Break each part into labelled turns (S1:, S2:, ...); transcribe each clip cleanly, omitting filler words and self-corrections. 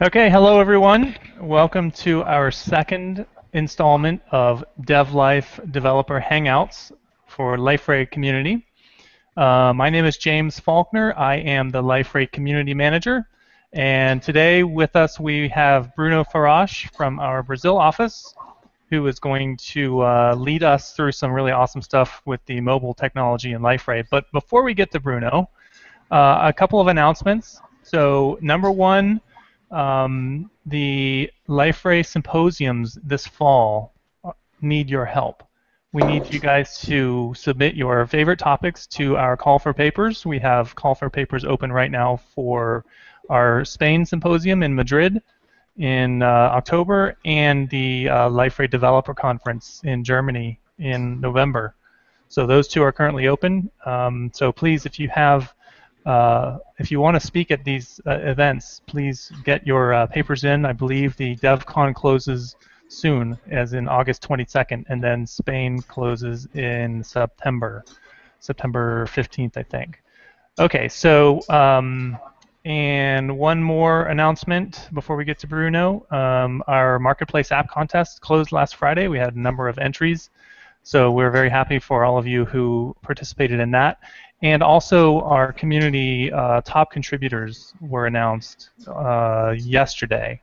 S1: Okay, hello everyone. Welcome to our second installment of dev.life developer hangouts for Liferay community. My name is James Faulkner. I am the Liferay community manager. And today with us we have Bruno Farache from our Brazil office, who is going to lead us through some really awesome stuff with the mobile technology in Liferay. But before we get to Bruno, a couple of announcements. So number one, the Liferay symposiums this fall need your help. We need you guys to submit your favorite topics to our call for papers. We have call for papers open right now for our Spain symposium in Madrid in October and the Liferay Developer Conference in Germany in November. So those two are currently open. So please, if you want to speak at these events, please get your papers in. I believe the DevCon closes soon, as in August 22nd, and then Spain closes in September 15th, I think. Okay, so and one more announcement before we get to Bruno. Our Marketplace app contest closed last Friday. We had a number of entries, so we're very happy for all of you who participated in that. And also, our community top contributors were announced yesterday,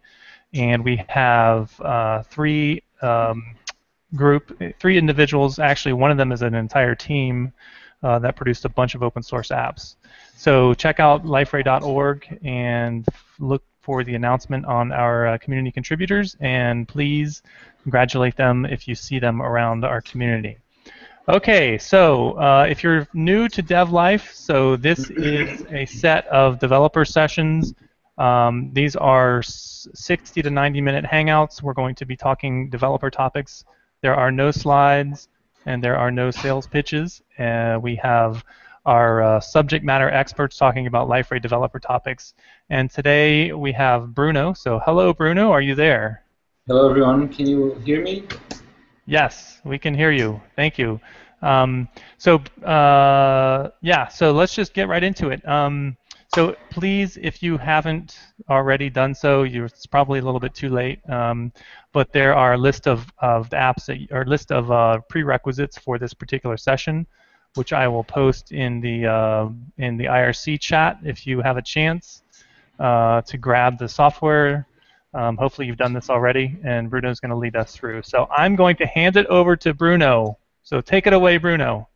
S1: and we have three individuals. Actually, one of them is an entire team that produced a bunch of open source apps. So check out liferay.org and look for the announcement on our community contributors, and please congratulate them if you see them around our community. Okay, so if you're new to dev.life, so this is a set of developer sessions. These are 60 to 90-minute hangouts. We're going to be talking developer topics. There are no slides, and there are no sales pitches. We have our subject matter experts talking about Liferay developer topics. And today we have Bruno. So hello, Bruno. Are you there?
S2: Hello, everyone. Can you hear me?
S1: Yes, we can hear you. Thank you. So let's just get right into it. So please, if you haven't already done so, it's probably a little bit too late. But there are a list of apps or list of prerequisites for this particular session, which I will post in the IRC chat if you have a chance to grab the software. Hopefully you've done this already, and Bruno's going to lead us through. So I'm going to hand it over to Bruno. So take it away, Bruno.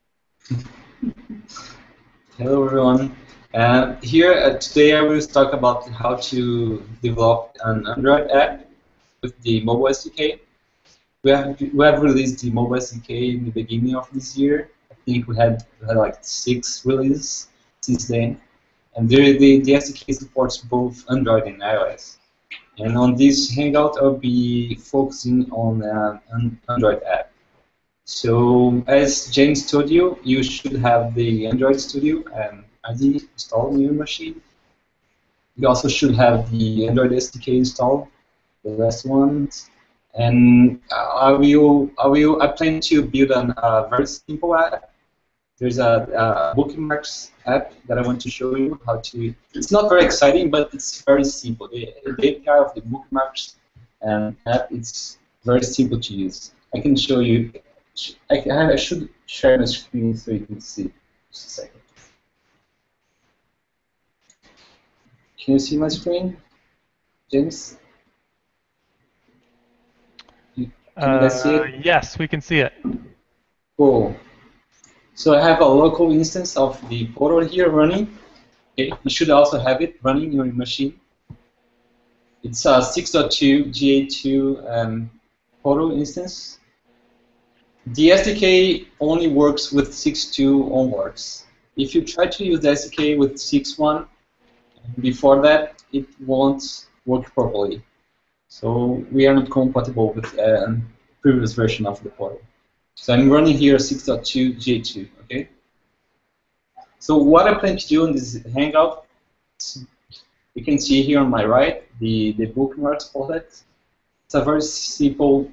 S2: Hello, everyone. Here today I will talk about how to develop an Android app with the mobile SDK. We have released the mobile SDK in the beginning of this year. I think we had like 6 releases since then. And the SDK supports both Android and iOS. And on this hangout, I'll be focusing on an Android app. So, as James told you, you should have the Android Studio and IDE installed on your machine. You also should have the Android SDK installed, the last ones. And I plan to build a very simple app. There's a bookmarks app that I want to show you how to. It's not very exciting, but it's very simple. The API of the bookmarks app, it's very simple to use. I can show you. I should share my screen so you can see. Just a second. Can you see my screen, James? Can you guys see it?
S1: Yes, we can see it.
S2: Cool. So I have a local instance of the portal here running. Okay. You should also have it running in your machine. It's a 6.2 GA2 portal instance. The SDK only works with 6.2 onwards. If you try to use the SDK with 6.1, before that, it won't work properly. So we are not compatible with the previous version of the portal. So I'm running here 6.2 GA2, okay? So what I plan to do in this hangout, you can see here on my right, the bookmarks portlet. It's a very simple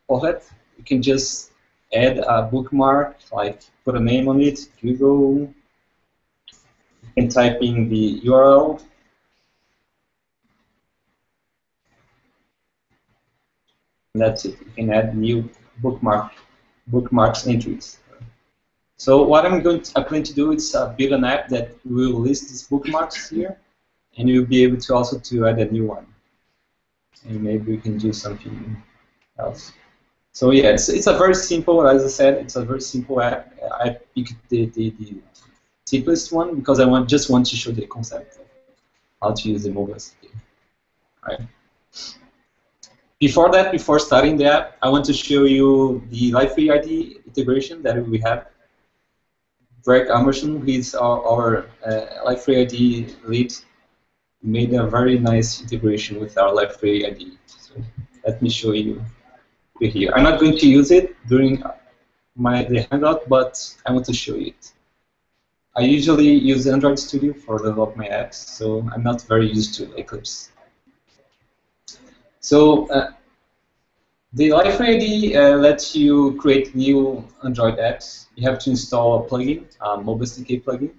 S2: portlet. You can just add a bookmark, like put a name on it, Google. You can type in the URL. that's it. You can add new bookmarks entries. So what I plan to do is build an app that will list these bookmarks here, and you'll be able to also to add a new one. And maybe we can do something else. So yeah, it's a very simple, as I said, it's a very simple app. I picked the simplest one because I just want to show the concept of how to use the mobile SDK. Right. Before starting the app, I want to show you the Liferay IDE integration that we have. Greg Emerson, he's our Liferay IDE lead, made a very nice integration with our Liferay IDE. So let me show you here. I'm not going to use it during the handout, but I want to show you it. I usually use Android Studio for develop my apps, so I'm not very used to Eclipse. So the Liferay IDE lets you create new Android apps. You have to install a plugin, a mobile SDK plugin,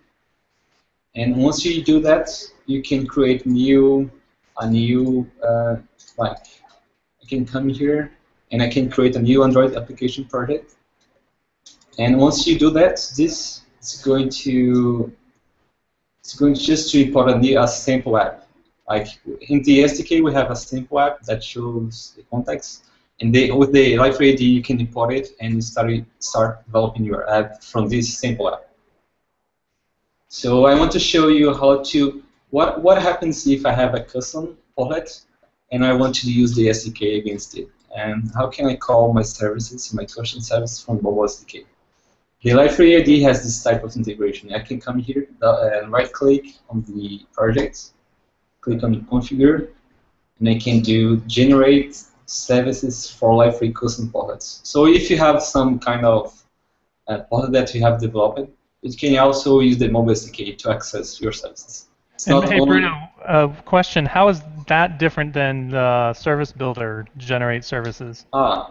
S2: and once you do that, you can create a new like I can come here and I can create a new Android application project. And once you do that, this is going to just to import a sample app. Like in the SDK, we have a sample app that shows the context. And with the Liferay IDE, you can import it and start developing your app from this sample app. So I want to show you how to what happens if I have a custom portlet and I want to use the SDK against it, and how can I call my services, my custom service from mobile SDK. The Liferay IDE has this type of integration. I can come here and right-click on the project, click on configure, and I can do generate services for Liferay custom portlets. So if you have some kind of portlet that you have developed, you can also use the mobile SDK to access your services.
S1: And hey, Bruno, question: how is that different than the service builder generate services?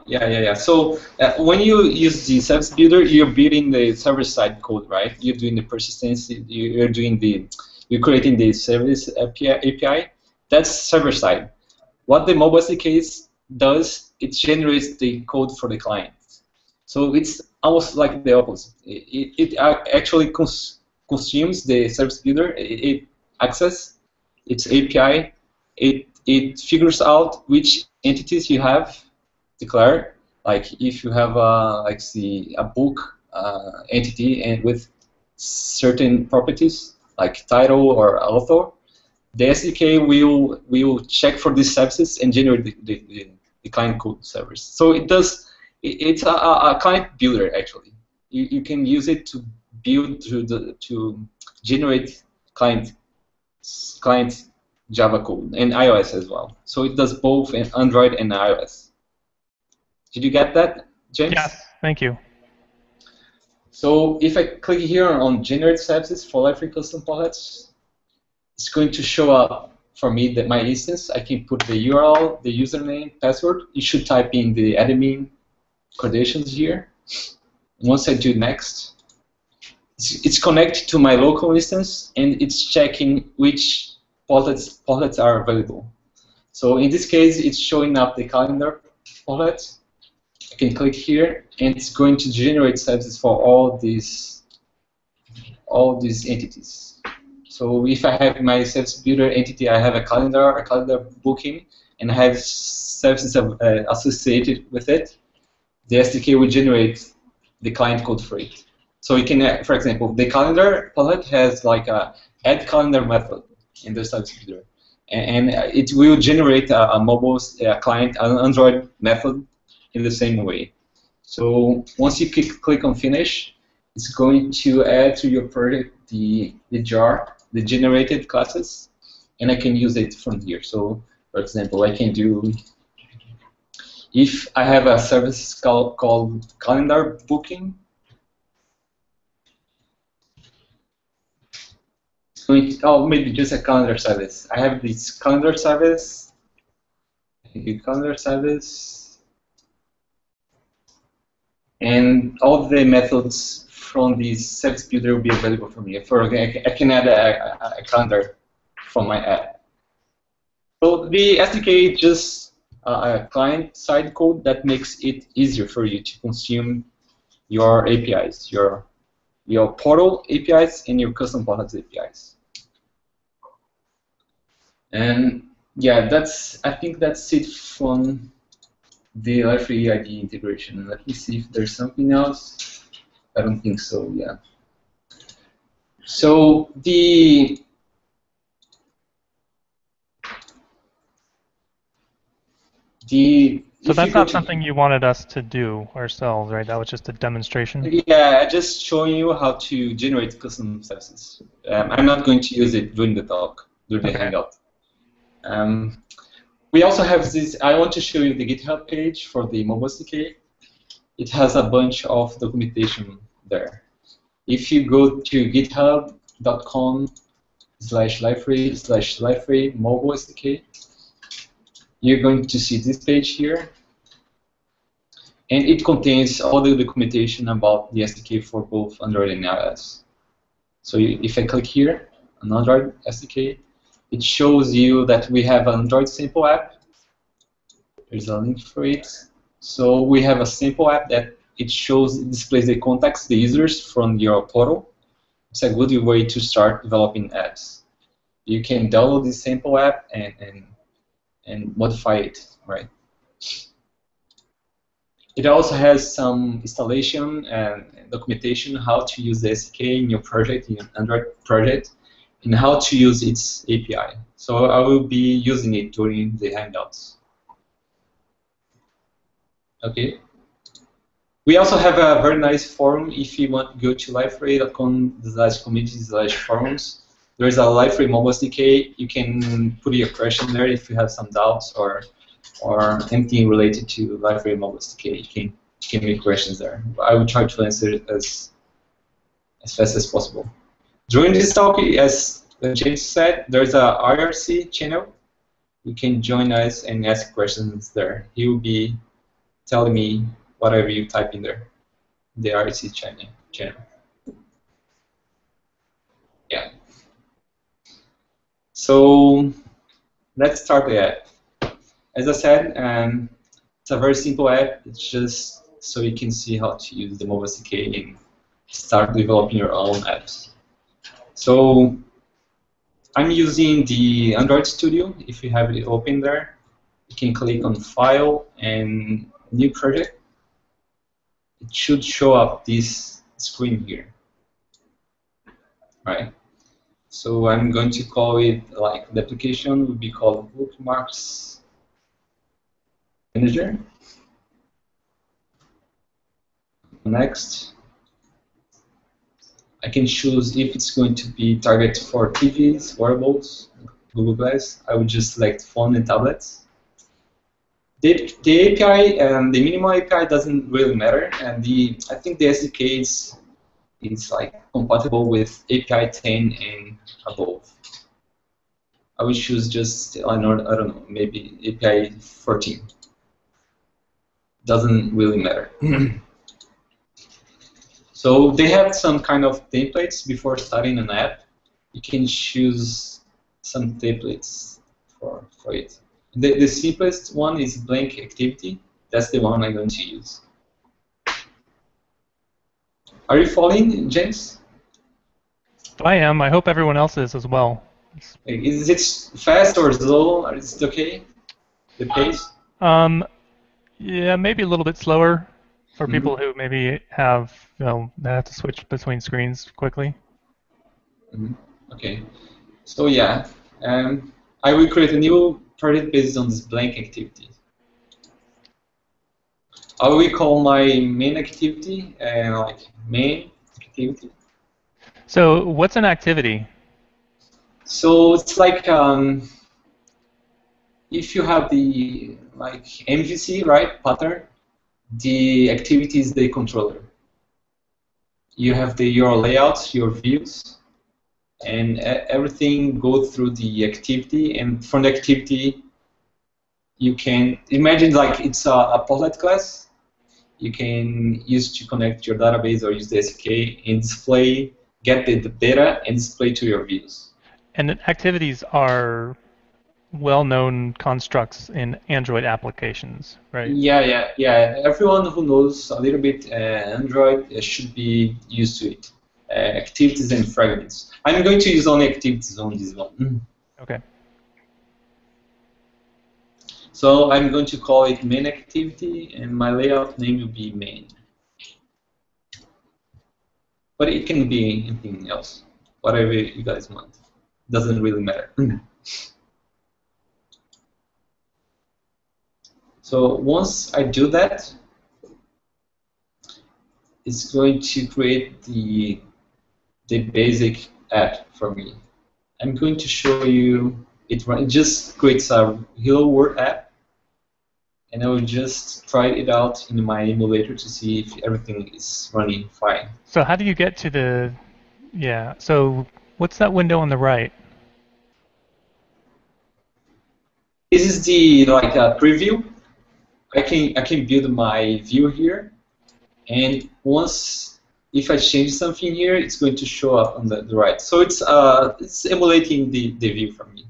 S2: Yeah. So when you use the service builder, you're building the server-side code, right? You're doing the persistence. You're creating the service API. That's server-side. What the mobile SDK does, it generates the code for the client. So it's almost like the opposite. It actually consumes the service builder. It access its API. It figures out which entities you have declared. Like if you have a book entity and with certain properties like title or author, the SDK will check for these services and generate the client code service. So it does. It's a client builder actually. You can use it to build to generate client Java code and iOS as well. So it does both in Android and iOS. Did you get that, James?
S1: Yes, thank you.
S2: So if I click here on generate services for Liferay custom portlets, it's going to show up for me that my instance. I can put the URL, the username, password. You should type in the admin credentials here. Once I do next, it's connected to my local instance and it's checking which portlets are available. So in this case, it's showing up the calendar portlet. I can click here and it's going to generate services for all these entities. So if I have my service builder entity, I have a calendar booking, and I have services associated with it. The SDK will generate the client code for it. So you can, for example, the calendar portlet has like a add calendar method in the service builder, and it will generate a mobile client, an Android method in the same way. So once you click on finish, it's going to add to your project the jar, the generated classes, and I can use it from here. So for example, I can do, if I have a service called calendar booking, maybe just a calendar service. I have this calendar service, and all the methods from this service builder will be available for me. I can add a calendar from my app. So the SDK just a client-side code that makes it easier for you to consume your APIs, your portal APIs and your custom portals APIs. And yeah, I think that's it from the Liferay IDE integration. Let me see if there's something else. I don't think so, yeah. So
S1: So that's not something you wanted us to do ourselves, right? That was just a demonstration?
S2: Yeah, just showing you how to generate custom services. I'm not going to use it during the talk, during the hangout. We also have this, I want to show you the GitHub page for the mobile SDK. It has a bunch of documentation there. If you go to github.com/liferay/liferay mobile SDK, you're going to see this page here. And it contains all the documentation about the SDK for both Android and iOS. So if I click here, on Android SDK, it shows you that we have an Android simple app. There's a link for it. So we have a simple app that it displays the contacts, the users from your portal. It's a good way to start developing apps. You can download this simple app and modify it, right? It also has some installation and documentation how to use the SDK in your project, in your Android project, and how to use its API. So I will be using it during the Hangouts. Okay. We also have a very nice forum. If you want to go to liferay.com/community/forums, there's a Liferay mobile SDK. You can put your question there if you have some doubts or anything related to Liferay mobile SDK. You can make questions there. I will try to answer it as fast as possible. During this talk, as James said, there's a IRC channel. You can join us and ask questions there. He will be telling me whatever you type in there, the IRC channel. Yeah. So let's start the app. As I said, it's a very simple app. It's just so you can see how to use the mobile SDK and start developing your own apps. So I'm using the Android Studio. If you have it open there, you can click on File and New Project. It should show up this screen here, right? So I'm going to call it, like, the application would be called Bookmarks Manager. Next, I can choose if it's going to be targeted for TVs, wearables, Google Glass. I would just select phone and tablets. The API, the minimal API doesn't really matter, and I think the SDK is like compatible with API 10 and above. I would choose just, I don't know, maybe API 14. Doesn't really matter. So they have some kind of templates before starting an app. You can choose some templates for it. The simplest one is blank activity. That's the one I'm going to use. Are you following, James?
S1: I am. I hope everyone else is as well.
S2: Is it fast or slow? Is it okay? The pace?
S1: Yeah, maybe a little bit slower for people who maybe have, they have to switch between screens quickly.
S2: Okay. So yeah, I will create a new project based on this blank activity. I will call my main activity like main activity.
S1: So what's an activity?
S2: So it's like if you have the MVC, right, pattern, the activity is the controller. You have your layouts, your views, and everything goes through the activity, and from the activity you can imagine like it's a Portlet class. You can use to connect your database or use the SDK and display, get the data and display to your views.
S1: And activities are well-known constructs in Android applications, right?
S2: Yeah. Everyone who knows a little bit Android should be used to it. Activities and fragments. I'm going to use only activities on this one.
S1: Okay.
S2: So I'm going to call it main activity, and my layout name will be main. But it can be anything else, whatever you guys want. Doesn't really matter. So once I do that, it's going to create the basic app for me. I'm going to show you it just creates a Hello World app, and I will just try it out in my emulator to see if everything is running fine.
S1: So how do you get to the, yeah, so what's that window on the right?
S2: This is the like a preview. I can build my view here, and once if I change something here, it's going to show up on the right. So it's emulating the view for me.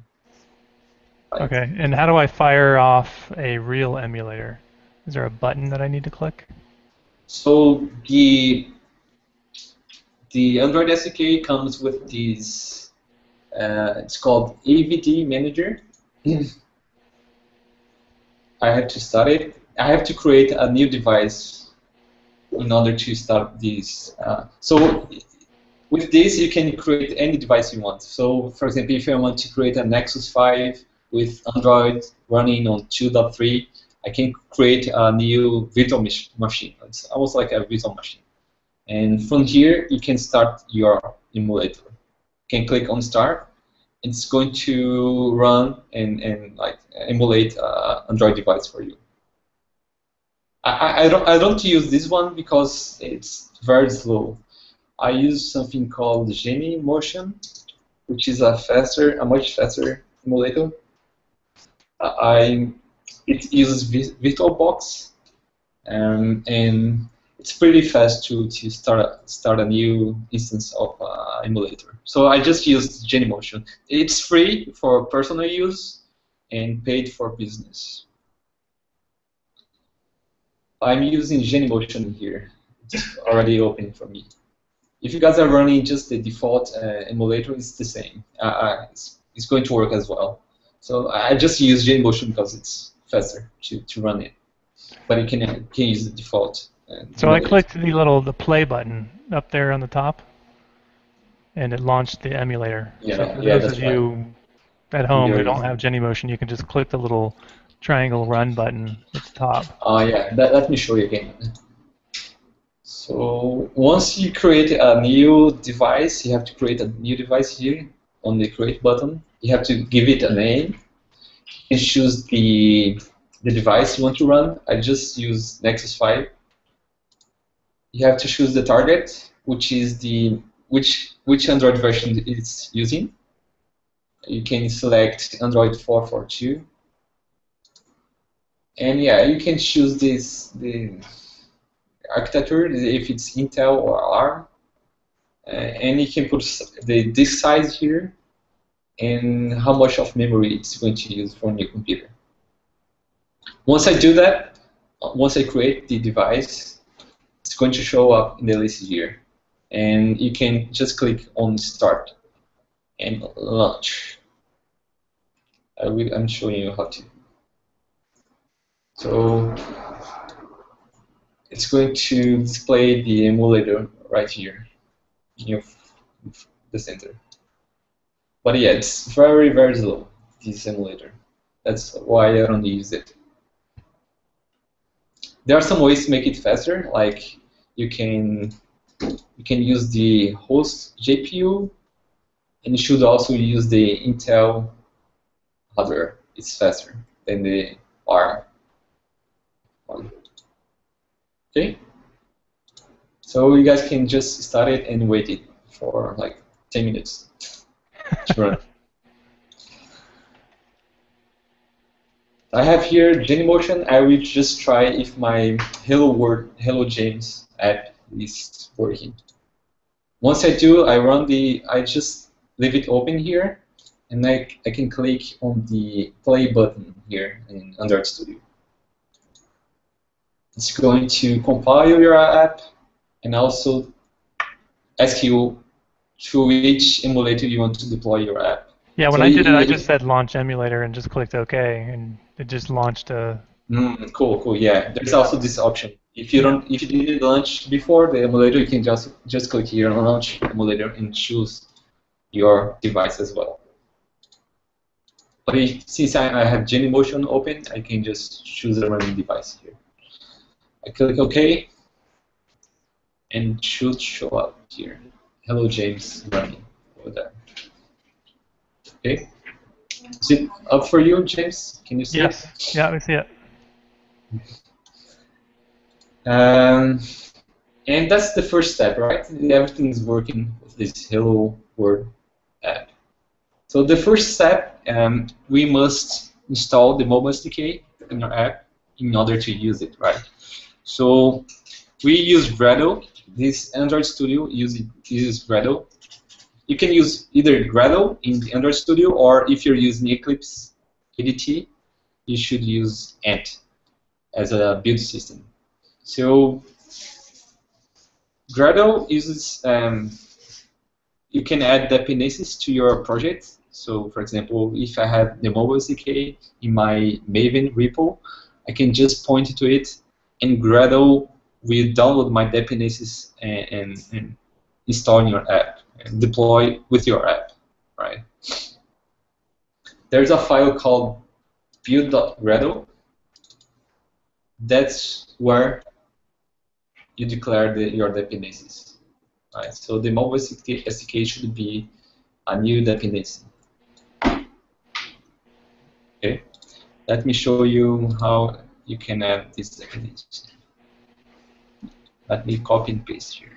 S2: Right.
S1: Okay, and how do I fire off a real emulator? Is there a button that I need to click?
S2: So the Android SDK comes with this. It's called AVD Manager. I have to start it. I have to create a new device in order to start this. So with this, you can create any device you want. So for example, if I want to create a Nexus 5 with Android running on 2.3, I can create a new virtual machine. It's almost like a virtual machine. And from here, you can start your emulator. You can click on Start. It's going to run and like emulate Android device for you. I don't use this one because it's very slow. I use something called Genymotion, which is a much faster emulator. It uses VirtualBox, and it's pretty fast to start a new instance of emulator. So I just used Genymotion. It's free for personal use and paid for business. I'm using Genymotion here. It's already open for me. If you guys are running just the default emulator, it's the same. It's going to work as well. So I just use Genymotion because it's faster to run it. But you can use the default.
S1: So I clicked the play button up there on the top, and it launched the emulator.
S2: Yeah,
S1: so for
S2: yeah,
S1: those
S2: that's
S1: of you at home who don't
S2: right.
S1: have Genymotion, you can just click the little triangle run button at the top.
S2: Yeah, let me show you again. So once you create a new device, you have to create a new device here on the create button. You have to give it a name and choose the device you want to run. I just use Nexus 5. You have to choose the target, which is which Android version it's using. You can select Android 4.4.2. And yeah, you can choose the architecture, if it's Intel or ARM. And you can put the disk size here and how much of memory it's going to use for your computer. Once I do that, once I create the device, it's going to show up in the list here. And you can just click on Start and Launch. I'm showing you how to. So it's going to display the emulator right here in the center. But yeah, it's very, very slow, this emulator. That's why I don't use it. There are some ways to make it faster, like you can use the host GPU, and you should also use the Intel hardware. It's faster than the ARM one. Okay? So you guys can just start it and wait it for like 10 minutes to run. I have here Genymotion. I will just try if my Hello James app is working. Once I do, I just leave it open here, and I can click on the play button here in Android Studio. It's going to compile your app and also ask you to which emulator you want to deploy your app.
S1: Yeah, when I did it, I just said launch emulator and just clicked OK, and it just launched a.
S2: Cool. Yeah, there's also this option. If you didn't launch before the emulator, you can just click here on launch emulator and choose your device as well. But since I have Genymotion open, I can just choose a running device here. I click OK, and it should show up here. Hello, James, running over there. Okay. Is it up for you, James? Can you see it?
S1: Yes. Yeah, we see it.
S2: And that's the first step, right? Everything is working with this Hello World app. So the first step, we must install the mobile SDK in our app in order to use it, right? So we use Gradle. This Android Studio uses Gradle. You can use either Gradle in the Android Studio, or if you're using Eclipse ADT, you should use Ant as a build system. So Gradle uses, you can add dependencies to your project. So for example, if I have the mobile SDK in my Maven repo, I can just point to it, and Gradle will download my dependencies and install in your app and deploy with your app, right? There's a file called build.gradle. That's where you declare your dependencies, right? So the mobile SDK should be a new dependency. Okay, let me show you how you can add this dependency. Let me copy and paste here.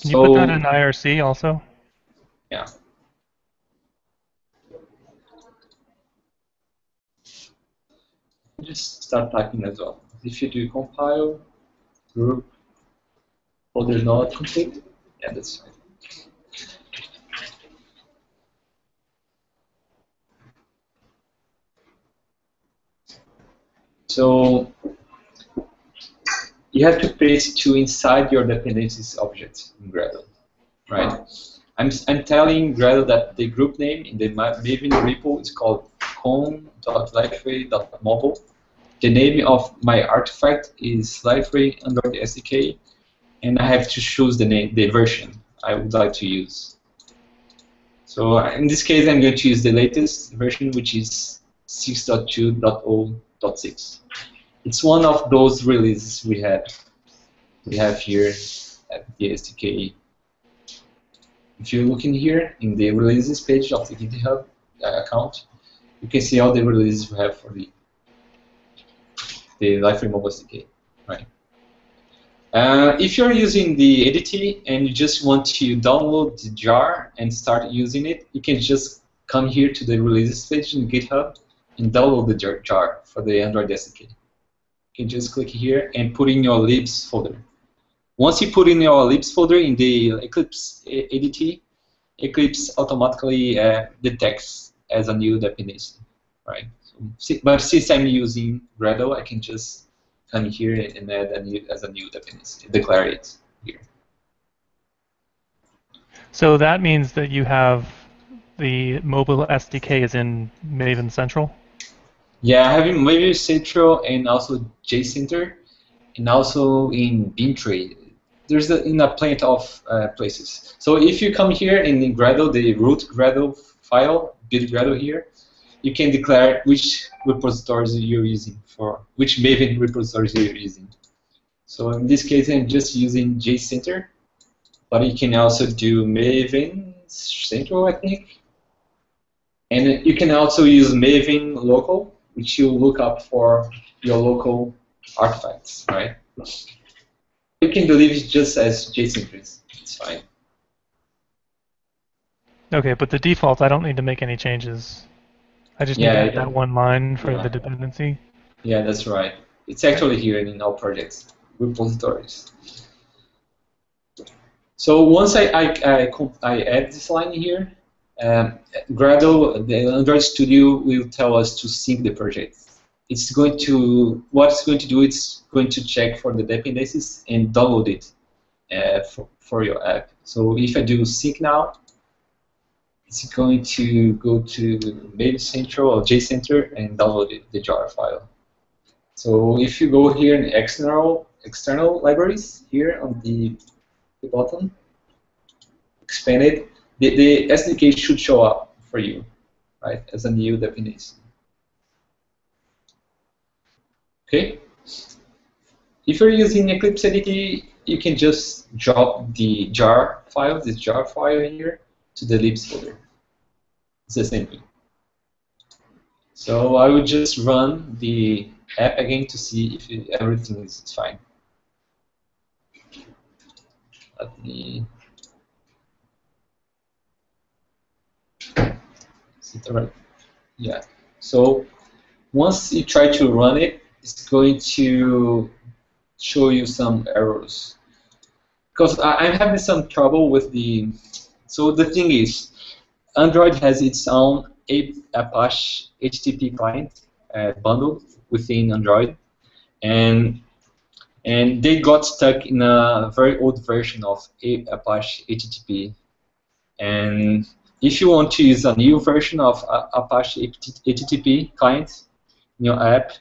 S1: Can you put that in IRC also?
S2: Yeah. Just start typing as well. If you do compile, group, folder not complete, yeah, that's fine. So you have to paste to inside your dependencies object in Gradle, right? I'm telling Gradle that the group name in the Maven repo is called com.liferay.mobile. The name of my artifact is Liferay Android SDK, and I have to choose the version I would like to use. So in this case, I'm going to use the latest version, which is 6.2.0.6. It's one of those releases we have here at the SDK. If you look in here in the releases page of the GitHub account, you can see all the releases we have for the Liferay Mobile SDK, right? If you're using the ADT and you just want to download the jar and start using it, you can just come here to the releases page in GitHub and download the jar for the Android SDK. You can just click here and put in your libs folder. Once you put in your libs folder in the Eclipse ADT, Eclipse automatically detects as a new dependency, right? But since I'm using Gradle, I can just come here and add as a new dependency, declare it here.
S1: So that means that you have the mobile SDK is in Maven Central?
S2: Yeah, I have in Maven Central and also JCenter, and also in Bintray. There's in a plenty of places. So if you come here in Gradle, the root Gradle file, build Gradle here, you can declare which repositories you're using for which Maven repositories you're using. So in this case, I'm just using JCenter, but you can also do Maven Central, I think. And you can also use Maven local, which you look up for your local artifacts, right? You can leave it just as JSON, it's fine.
S1: Okay, but the default, I don't need to make any changes. I just need to add that one line for the dependency.
S2: Yeah, that's right. It's actually here in all projects, repositories. So once I add this line here, Gradle, the Android Studio will tell us to sync the project. It's going to, what it's going to do, it's going to check for the dependencies and download it for your app. So if I do sync now, it's going to go to maybe Central or JCenter and download it, the jar file. So if you go here in external libraries, here on the bottom, expand it, the SDK should show up for you, right, as a new dependency. Okay. If you're using Eclipse IDE, you can just drop the jar file, this jar file here, to the libs folder. It's the same thing. So I would just run the app again to see if everything is fine. Let me see it right. Yeah. So once you try to run it, it's going to show you some errors. Because I'm having some trouble with the. So the thing is, Android has its own Apache HTTP client bundled within Android, and they got stuck in a very old version of Apache HTTP. And if you want to use a new version of Apache HTTP client in your app,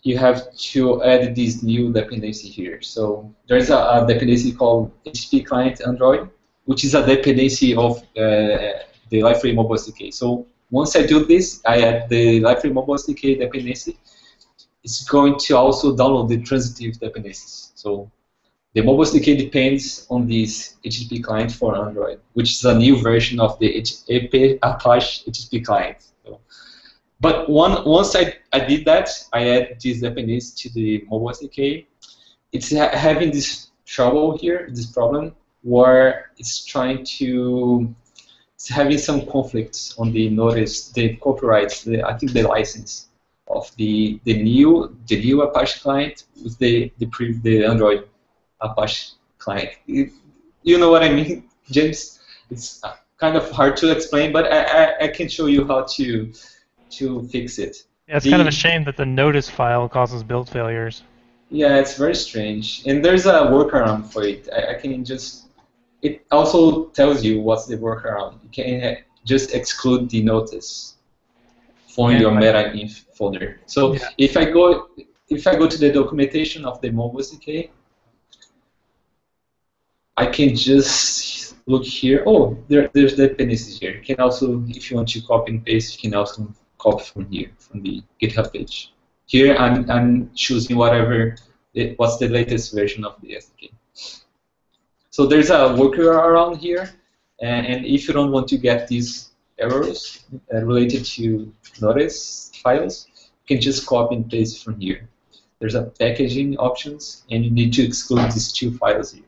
S2: you have to add this new dependency here. So there's a dependency called HTTP client Android, which is a dependency of the Liferay Mobile SDK. So once I do this, I add the Liferay Mobile SDK dependency. It's going to also download the transitive dependencies. So the mobile SDK depends on this HTTP client for Android, which is a new version of the Apache HTTP client. So, but once I did that, I add this dependency to the mobile SDK. It's having this trouble here, this problem, where it's trying to, it's having some conflicts on the notice, the copyright, I think the license of the new Apache client with the Android Apache client. You know what I mean, James? It's kind of hard to explain, but I can show you how to fix it.
S1: Yeah, it's kind of a shame that the notice file causes build failures.
S2: Yeah, it's very strange, and there's a workaround for it. I can just. It also tells you what's the workaround. You can just exclude the notice from your meta inf folder. So yeah. if I go to the documentation of the mobile SDK, I can just look here. Oh, there's dependencies here. You can also, if you want to copy and paste, you can also copy from here, from the GitHub page. Here I'm choosing what's the latest version of the SDK. So there's a workaround here, and if you don't want to get these errors related to notice files, you can just copy and paste from here. There's a packaging options, and you need to exclude these two files here.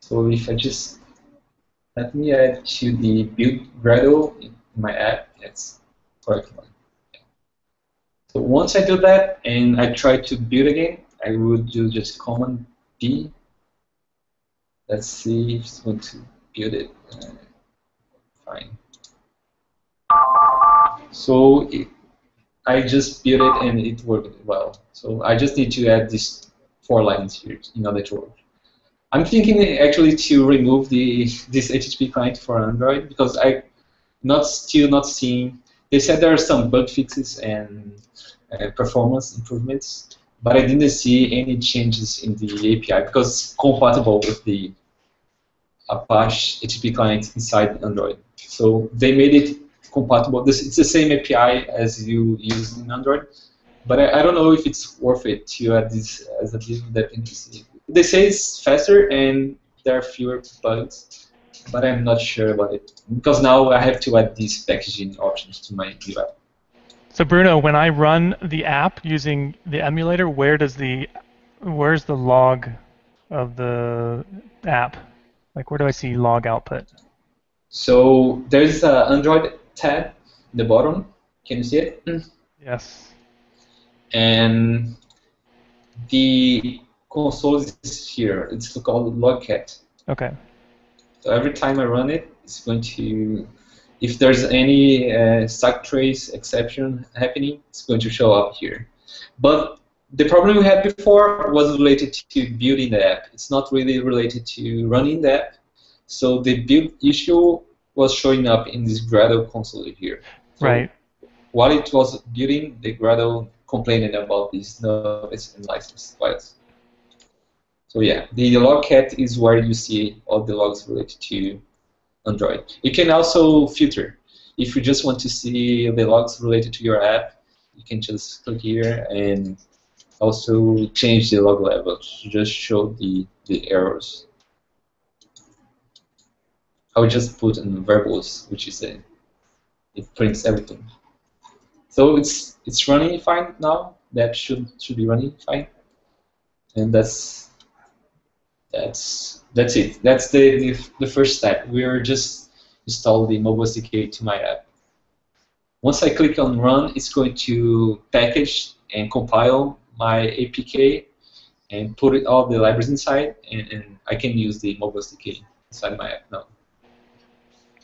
S2: So if I just, let me add to the build Gradle in my app, that's correct one. So once I do that, and I try to build again, I would do just Command B. Let's see if it's going to build it. Fine. So I just built it and it worked well. So I just need to add these 4 lines here in order to work. I'm thinking actually to remove this HTTP client for Android because I'm still not seeing. They said there are some bug fixes and performance improvements, but I didn't see any changes in the API because it's compatible with the Apache HTTP client inside Android. So they made it compatible. It's the same API as you use in Android, but I don't know if it's worth it to add this as a dependency. They say it's faster and there are fewer bugs, but I'm not sure about it because now I have to add these packaging options to my new app.
S1: So Bruno, when I run the app using the emulator, where's the log of the app? Like, where do I see log output?
S2: So there's an Android tab in the bottom. Can you see it?
S1: Yes.
S2: And the console is here. It's called logcat.
S1: Okay.
S2: So every time I run it, it's going to, if there's any stack trace exception happening, it's going to show up here. But the problem we had before was related to building the app. It's not really related to running the app. So the build issue was showing up in this Gradle console here. So
S1: right.
S2: while it was building, the Gradle complaining about these noise and license files. So yeah, the logcat is where you see all the logs related to Android. You can also filter. If you just want to see the logs related to your app, you can just click here and also change the log level to just show the errors. I would just put in variables, which is it prints everything. So it's running fine now. That should be running fine, and that's it. That's the first step. We're just install the mobile SDK to my app. Once I click on run, it's going to package and compile my APK and put all the libraries inside, and I can use the mobile SDK inside my app now.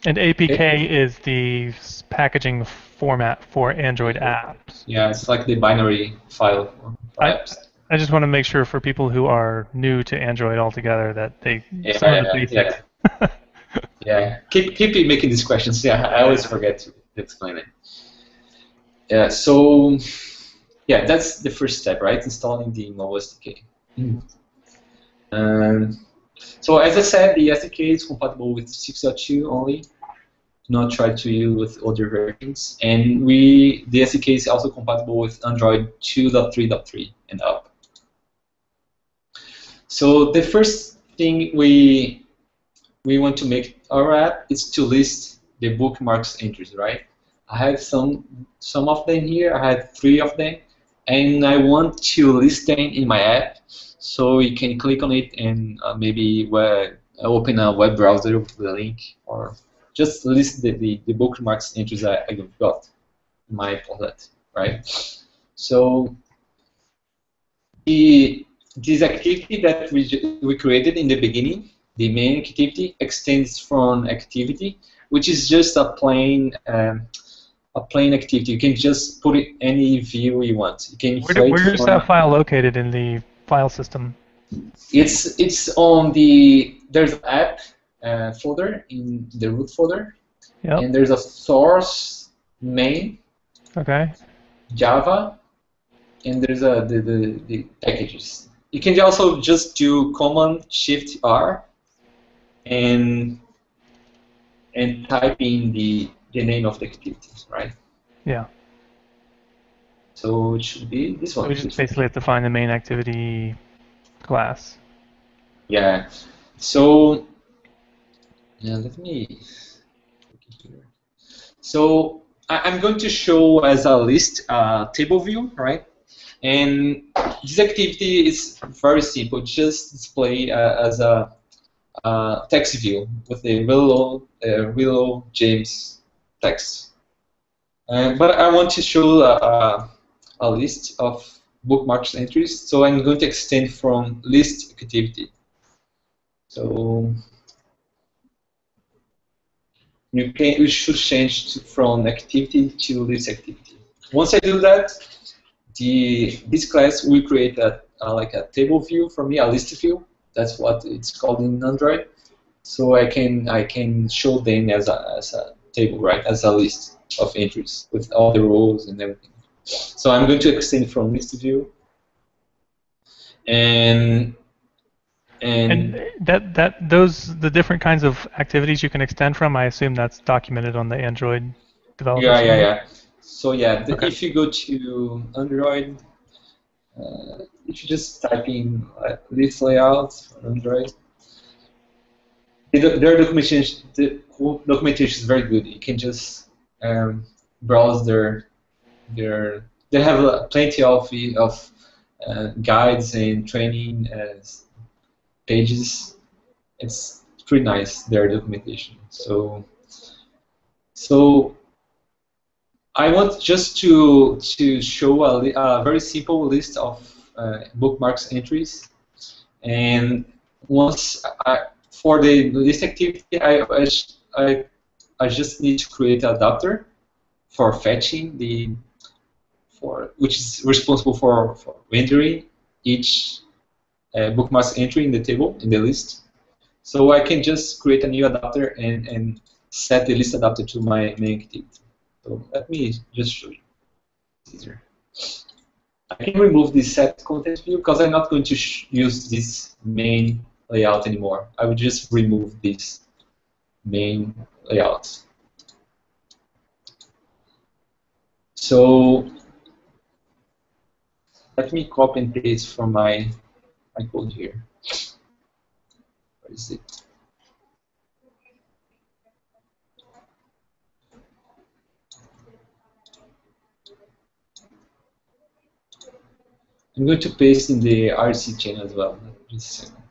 S1: And APK is the packaging format for Android apps.
S2: Yeah, it's like the binary file for apps.
S1: I just want to make sure for people who are new to Android altogether that they some of the basics.
S2: Yeah. Keep making these questions. Yeah, I always forget to explain it. Yeah. So yeah, that's the first step, right? Installing the mobile SDK. So as I said, the SDK is compatible with 6.2 only. Do not try to use with other versions. And the SDK is also compatible with Android 2.3.3 and up. So the first thing we want to make our app is to list the bookmarks entries, right? I have some of them here. I have 3 of them, and I want to list them in my app, so you can click on it and maybe open a web browser with the link, or just list the bookmarks entries I got in my applet, right? So this activity that we created in the beginning, the main activity, extends from activity, which is just a plain activity. You can just put it any view you want. You can
S1: Where is that file located in the file system?
S2: It's on there's an app folder in the root folder, and there's a source main,
S1: okay,
S2: Java, and there's the packages. You can also just do Command Shift R and type in the name of the activity, right?
S1: Yeah.
S2: So it should be this one.
S1: So we just basically have to find the main activity class.
S2: Yeah. So let me look here. So I'm going to show as a list table view, right? And this activity is very simple. Just display as a text view with the Willow James text. But I want to show a list of bookmarks entries, so I'm going to extend from list activity. So you should change from activity to list activity. Once I do that, this class will create like a table view for me, a list view. That's what it's called in Android. So I can show them as a table, right, as a list of entries with all the rows and everything. So I'm going to extend from list view, and
S1: the different kinds of activities you can extend from, I assume that's documented on the Android developer.
S2: Yeah. So yeah, if you go to Android, if you just type in list layout for Android, their documentation is very good. You can just browse they have plenty of guides and training pages. It's pretty nice, their documentation. So I want just to show a very simple list of bookmarks entries. And once for the list activity, I just need to create an adapter for fetching which is responsible for rendering each bookmarks entry in the table, in the list. So I can just create a new adapter and set the list adapter to my main activity. So let me just show you. It's easier. I can remove this set content view because I'm not going to use this main layout anymore. I would just remove this main layout. So let me copy and paste from my code here. Where is it? I'm going to paste in the RC chain as well. Just a second.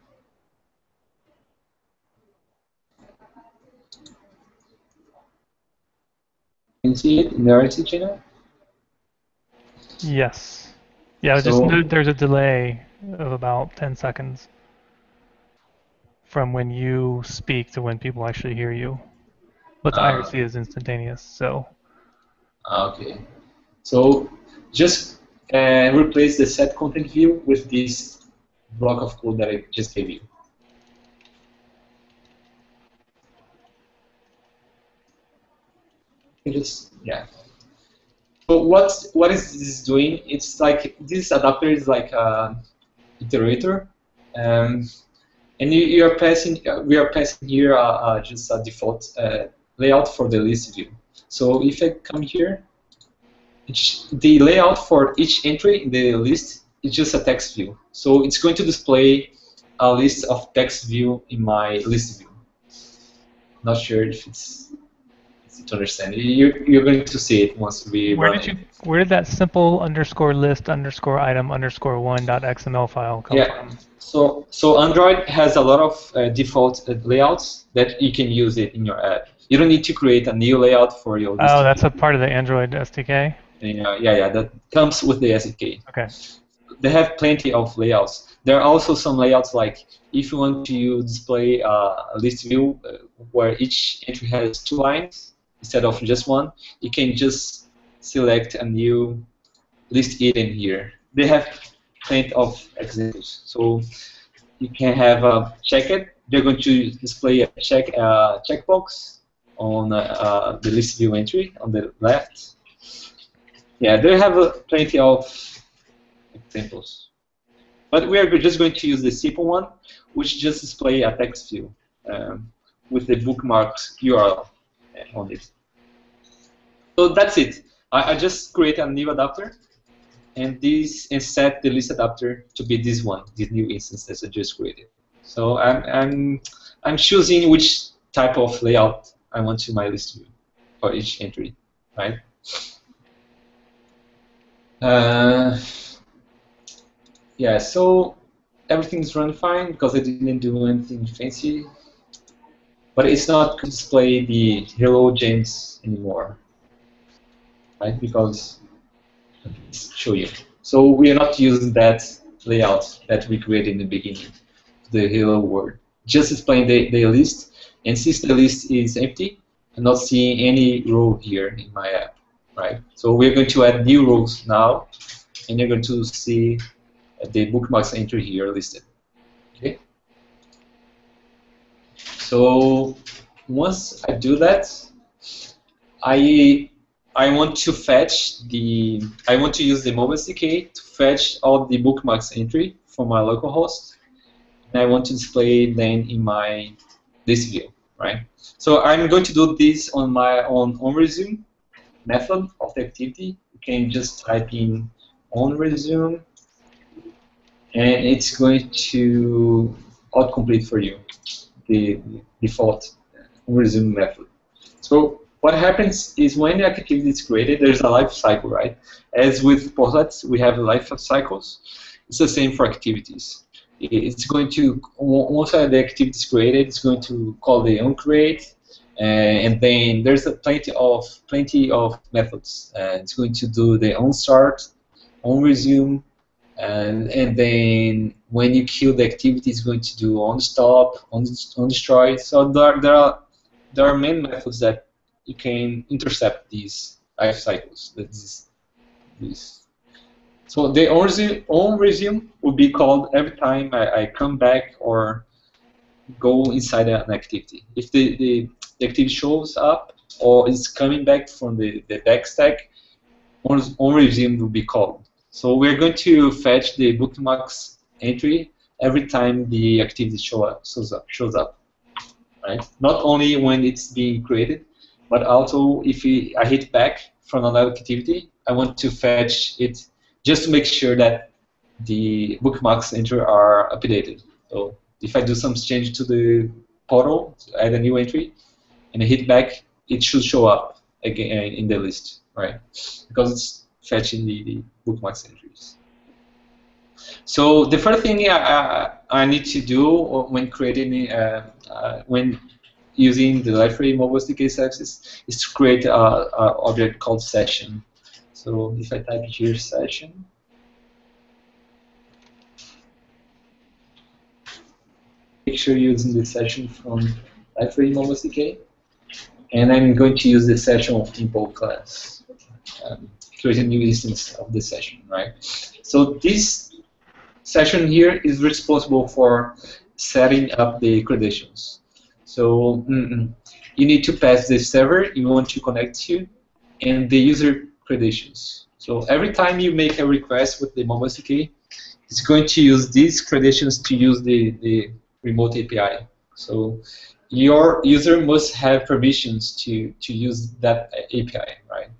S2: Can you see it in the RC channel?
S1: Yes. Yeah, just note there's a delay of about 10 seconds from when you speak to when people actually hear you. But the IRC is instantaneous, so.
S2: Okay. So just replace the set content view with this block of code that I just gave you. Yeah. So what is this doing? It's like this adapter is like an iterator, and we are passing here just a default layout for the list view. So if I come here, the layout for each entry in the list is just a text view. So it's going to display a list of text view in my list view. Not sure if it's easy to understand. You're going to see it once we run it.
S1: Where did that simple _list_item_1.xml file come from?
S2: So Android has a lot of default layouts that you can use it in your app. You don't need to create a new layout for your list.
S1: Oh, that's a part of the Android SDK?
S2: Yeah, that comes with the SDK.
S1: Okay.
S2: They have plenty of layouts. There are also some layouts like if you want to display a list view where each entry has 2 lines instead of just one, you can just select a new list item here. They have plenty of examples. So you can have a checked. They're going to display a checkbox on the list view entry on the left. Yeah, they have plenty of examples. But we are just going to use the simple one, which just display a text view with the bookmarks URL on it. So that's it. I just create a new adapter, and set the list adapter to be this one, this new instance that I just created. So I'm choosing which type of layout I want to my list view for each entry, right? Yeah, so everything's run fine because I didn't do anything fancy. But it's not going to display the hello James anymore, right? Because let's show you. So we are not using that layout that we created in the beginning, the hello world. Just displaying the list, and since the list is empty, I'm not seeing any row here in my app, right? So we're going to add new rows now, and you're going to see the bookmarks entry here listed. Okay. So once I do that, I want to use the mobile SDK to fetch all the bookmarks entry from my localhost, and I want to display them in my list view, right? So I'm going to do this on my onResume method of the activity. You can just type in onResume, and it's going to autocomplete for you the default resume method. So what happens is when the activity is created, there's a life cycle, right? As with portlets, we have life cycles. It's the same for activities. It's going to, once the activity is created, it's going to call the onCreate, and then there's plenty of methods. It's going to do the onStart, onResume, and then when you kill the activity, it's going to do on stop, on destroy. So there are many methods that you can intercept these life cycles. This. So the on resume would be called every time I come back or go inside an activity. If the activity shows up or is coming back from the back stack, on resume will be called. So we're going to fetch the bookmarks entry every time the activity shows up, right? Not only when it's being created, but also if I hit back from another activity, I want to fetch it just to make sure that the bookmarks entry are updated. So if I do some change to the portal, to add a new entry, and I hit back, it should show up again in the list, right? Because it's fetching the bookmarks entries. So the first thing I need to do when creating, when using the Liferay mobile SDK services is to create an object called session. So if I type here session, make sure you're using the session from Liferay mobile SDK, and I'm going to use the session import class. Create a new instance of the session, right? So this session here is responsible for setting up the credentials. So you need to pass the server you want to connect to and the user credentials. So every time you make a request with the mobile SDK, it's going to use these credentials to use the remote API. So your user must have permissions to use that API, right?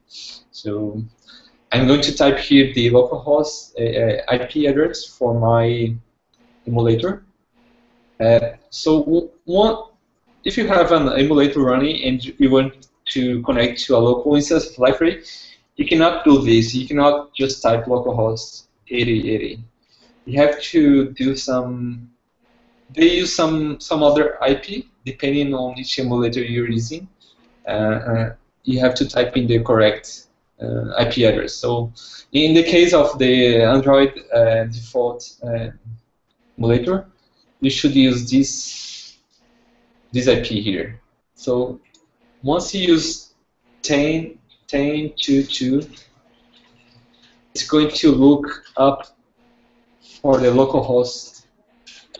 S2: So I'm going to type here the localhost IP address for my emulator. So if you have an emulator running and you want to connect to a local instance of Liferay, you cannot do this. You cannot just type localhost 8080. You have to do some. They use some other IP depending on which emulator you're using. You have to type in the correct IP address. So in the case of the Android default emulator, you should use this IP here. So once you use 10.22, it's going to look up for the localhost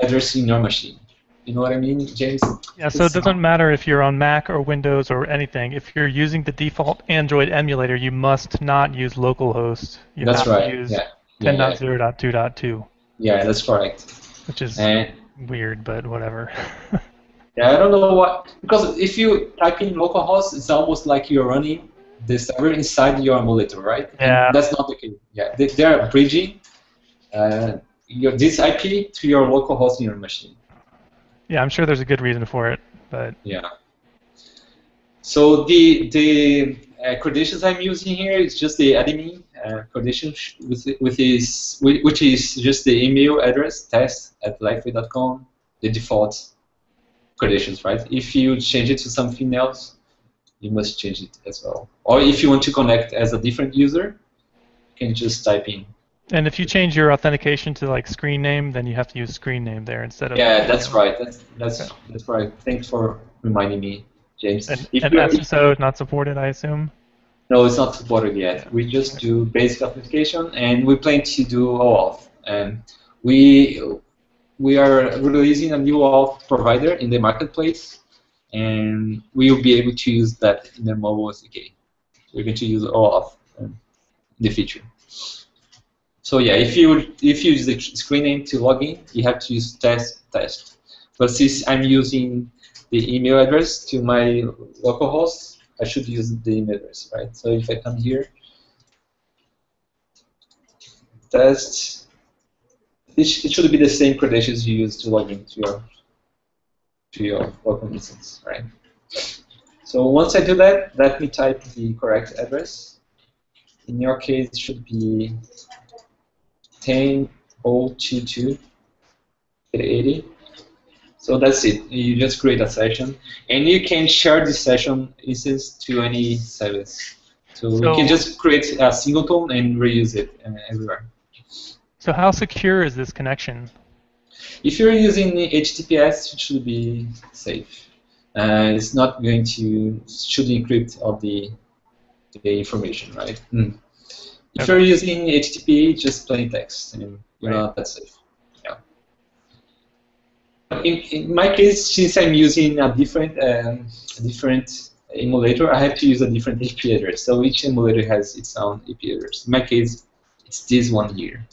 S2: address in your machine. You know what I mean, James?
S1: Yeah, so it doesn't matter if you're on Mac or Windows or anything. If you're using the default Android emulator, you must not use localhost. You
S2: That's
S1: have
S2: right.
S1: to use
S2: Yeah.
S1: 10.0.2.2.
S2: Yeah, that's correct.
S1: Which is weird, but whatever.
S2: Yeah, I don't know what, because if you type in localhost, it's almost like you're running the server inside your emulator, right?
S1: Yeah.
S2: And that's not the case. Yeah, they're bridging this IP to your localhost in your machine.
S1: Yeah, I'm sure there's a good reason for it, but
S2: yeah. So the credentials I'm using here is just the admin credentials which is just the email address test@liferay.com, the default credentials, right? If you change it to something else, you must change it as well. Or if you want to connect as a different user, you can just type in.
S1: And if you change your authentication to like screen name, then you have to use screen name there instead of.
S2: Yeah, that's right. That's right. Thanks for reminding me, James.
S1: And SSO is not supported, I assume.
S2: No, it's not supported yet. We just do basic authentication, and we plan to do OAuth. And we are releasing a new OAuth provider in the marketplace, and we will be able to use that in the mobile SDK. We're going to use OAuth in the future. So yeah, if you use the screen name to log in, you have to use test. But since I'm using the email address to my localhost, I should use the email address, right? So if I come here, test, it should be the same credentials you use to log into your local instance, right? So once I do that, let me type the correct address. In your case, it should be 10.022.80. So that's it. You just create a session, and you can share this session instance to any service. So you can just create a singleton and reuse it everywhere.
S1: So how secure is this connection?
S2: If you're using HTTPS, it should be safe. It's not going to should encrypt all the information, right? If you're using HTTP, just plain text, and you're not that safe. Yeah. In my case, since I'm using a different emulator, I have to use a different IP address. So each emulator has its own IP address. In my case, it's this one here.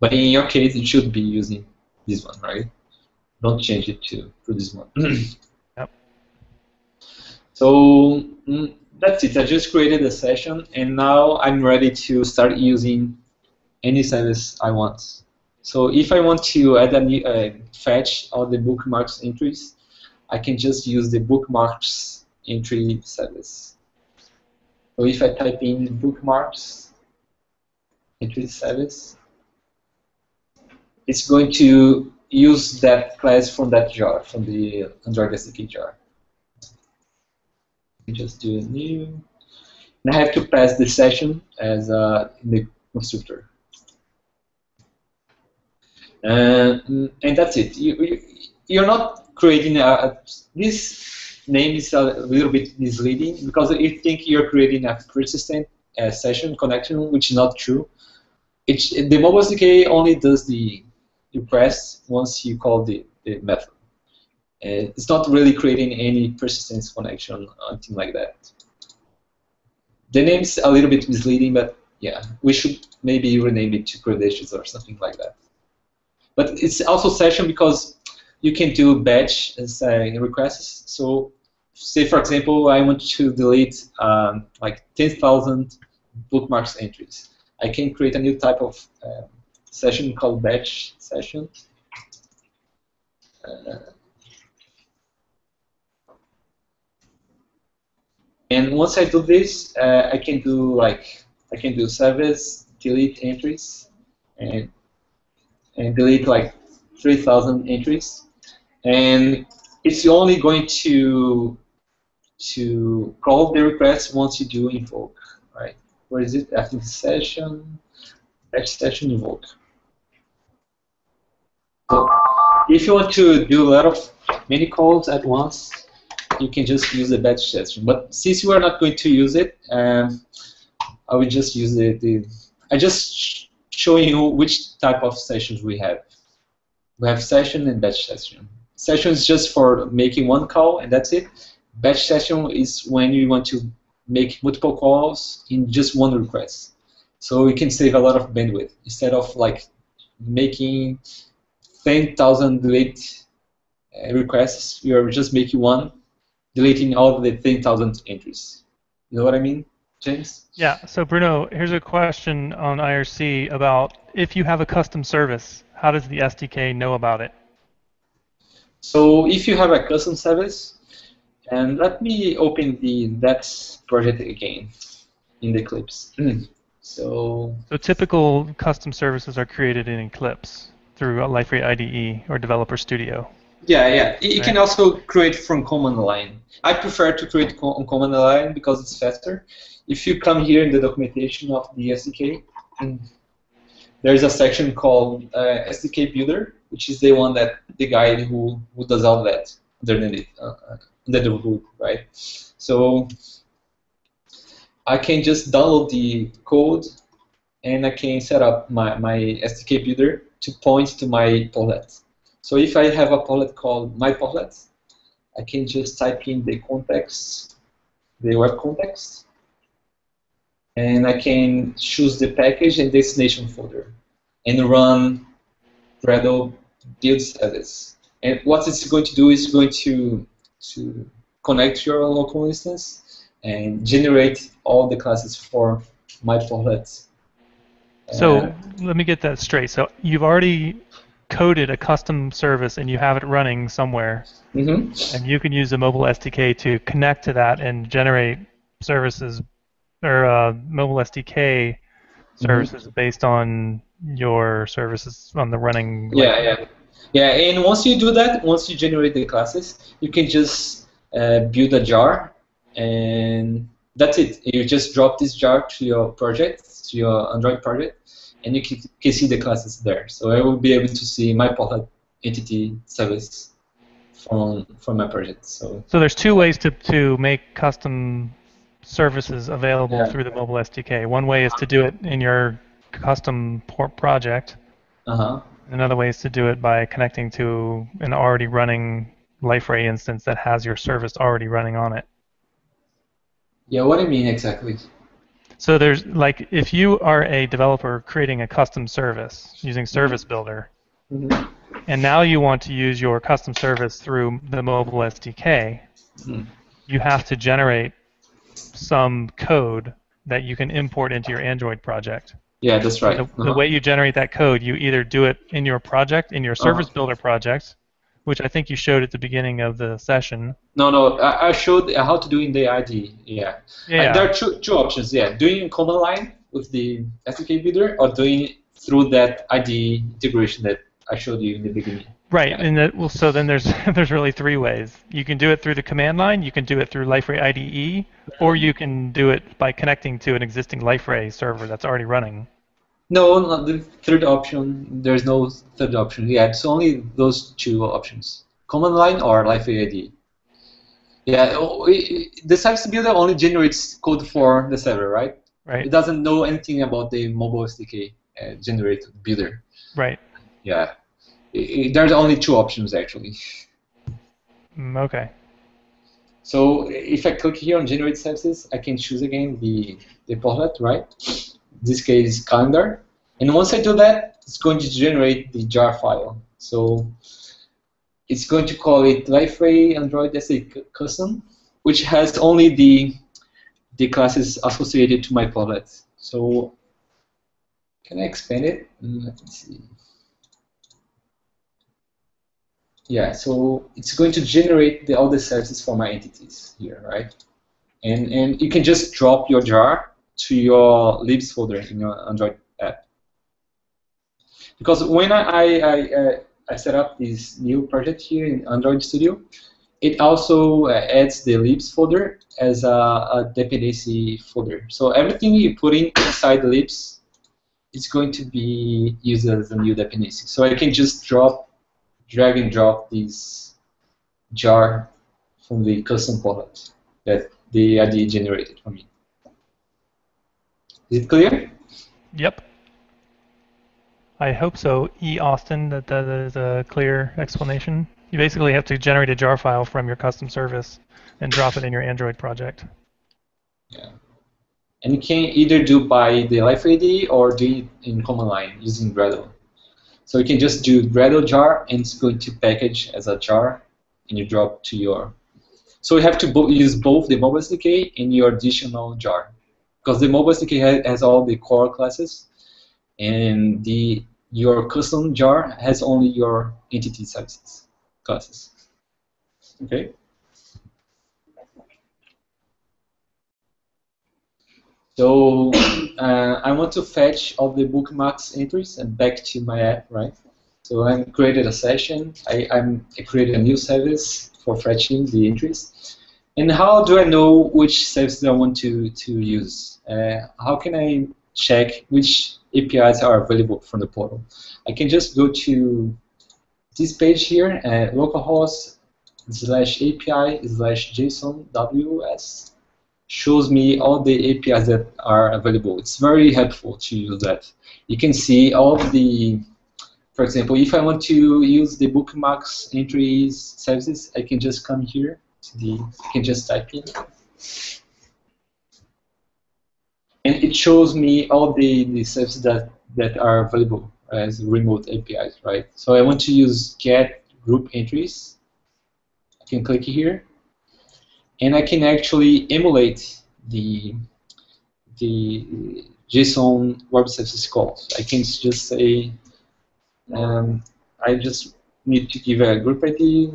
S2: But in your case, you should be using this one, right? Don't change it to this one.
S1: Yep.
S2: So that's it. I just created a session, and now I'm ready to start using any service I want. So if I want to add a new, fetch all the bookmarks entries, I can just use the bookmarks entry service. So if I type in bookmarks entry service, it's going to use that class from that jar, from the Android SDK jar. Just do a new, and I have to pass the session as in the constructor. And that's it. You're not creating this name is a little bit misleading because you think you're creating a persistent session connection, which is not true. The mobile SDK only does the request once you call the method. It's not really creating any persistence connection or anything like that. The name's a little bit misleading, but yeah, we should maybe rename it to credentials or something like that. But it's also session because you can do batch requests. So say, for example, I want to delete like 10,000 bookmarks entries. I can create a new type of session called batch session. And once I do this, I can do service delete entries and delete like 3,000 entries, and it's only going to call the request once you do invoke, right? Where is it? After the session, batch session invoke. So if you want to do a lot of many calls at once, you can just use the batch session. But since you are not going to use it, I will just use I just showing you which type of sessions we have. We have session and batch session. Session is just for making one call, and that's it. Batch session is when you want to make multiple calls in just one request. So you can save a lot of bandwidth. Instead of like making 10,000 delete requests, you're just making one, deleting all the 10,000 entries. You know what I mean, James?
S1: Yeah, so Bruno, here's a question on IRC about if you have a custom service, how does the SDK know about it?
S2: So if you have a custom service, and let me open that project again in the Eclipse. So
S1: typical custom services are created in Eclipse through Liferay IDE or Developer Studio.
S2: Yeah. You can also create from command line. I prefer to create on command line because it's faster. If you come here in the documentation of the SDK, there's a section called SDK Builder, which is the one that the guy who does all that underneath under the hood, right? So I can just download the code, and I can set up my SDK Builder to point to my portlet. So if I have a portlet called my portlet, I can just type in the context, the web context, and I can choose the package and destination folder and run Gradle build service. And what it's going to do is going to connect your local instance and generate all the classes for my portlet.
S1: So let me get that straight. So you've already coded a custom service and you have it running somewhere, and you can use the mobile SDK to connect to that and generate services or mobile SDK services based on your services on the running.
S2: Yeah. And once you do that, once you generate the classes, you can just build a jar, and that's it. You just drop this jar to your project, to your Android project, and you can see the classes there. So I will be able to see my portlet entity service from my project. So
S1: there's two ways to make custom services available through the mobile SDK. One way is to do it in your custom project. Another way is to do it by connecting to an already running Liferay instance that has your service already running on it.
S2: Yeah, what do you mean exactly?
S1: So there's, like, if you are a developer creating a custom service using Service Builder, and now you want to use your custom service through the mobile SDK, you have to generate some code that you can import into your Android project.
S2: Yeah, that's right.
S1: The way you generate that code, you either do it in your project, in your Service Builder project, which I think you showed at the beginning of the session.
S2: No, I showed how to do in the IDE. Yeah. There are two options. Yeah, doing in command line with the SDK builder, or doing it through that IDE integration that I showed you in the beginning.
S1: Right, and so then there's really three ways. You can do it through the command line, you can do it through Liferay IDE, or you can do it by connecting to an existing Liferay server that's already running.
S2: No, not the third option. There's no third option. Yeah, it's only those two options: command line or Liferay IDE. Yeah, the service builder only generates code for the server, right?
S1: Right.
S2: It doesn't know anything about the mobile SDK generated builder.
S1: Right.
S2: Yeah. There's only two options actually.
S1: Okay.
S2: So if I click here on generate services, I can choose again the portlet, right? In this case, calendar. And once I do that, it's going to generate the jar file. So it's going to call it Liferay Android SA custom, which has only the classes associated to my portlet. So can I expand it? Let me see. Yeah, so it's going to generate all the services for my entities here, right? And you can just drop your jar to your libs folder in your Android app. Because when I set up this new project here in Android Studio, it also adds the libs folder as a dependency folder. So everything you put inside the libs is going to be used as a new dependency. So I can just drag and drop this jar from the custom portlet that the IDE generated for me. Is it clear?
S1: Yep. I hope so, Austin, that is a clear explanation. You basically have to generate a jar file from your custom service and drop it in your Android project.
S2: Yeah. And you can either do by the Liferay IDE or do it in command line using Gradle. So you can just do Gradle jar, and it's going to package as a jar, and you drop to your. So you have to use both the mobile SDK and your additional jar, because the mobile SDK has all the core classes, and your custom jar has only your entity services classes. Okay. So I want to fetch all the bookmarks entries and back to my app, right? So I created a session. I created a new service for fetching the entries. And how do I know which services I want to use? How can I check which APIs are available from the portal? I can just go to this page here, localhost/API/JSON shows me all the APIs that are available. It's very helpful to use that. You can see all the, for example, if I want to use the bookmarks entries services, I can just come here to I can just type in. And it shows me all the services that are available as remote APIs, right? So I want to use get group entries. I can click here. And I can actually emulate the JSON web services calls. I can just say, I just need to give a group ID,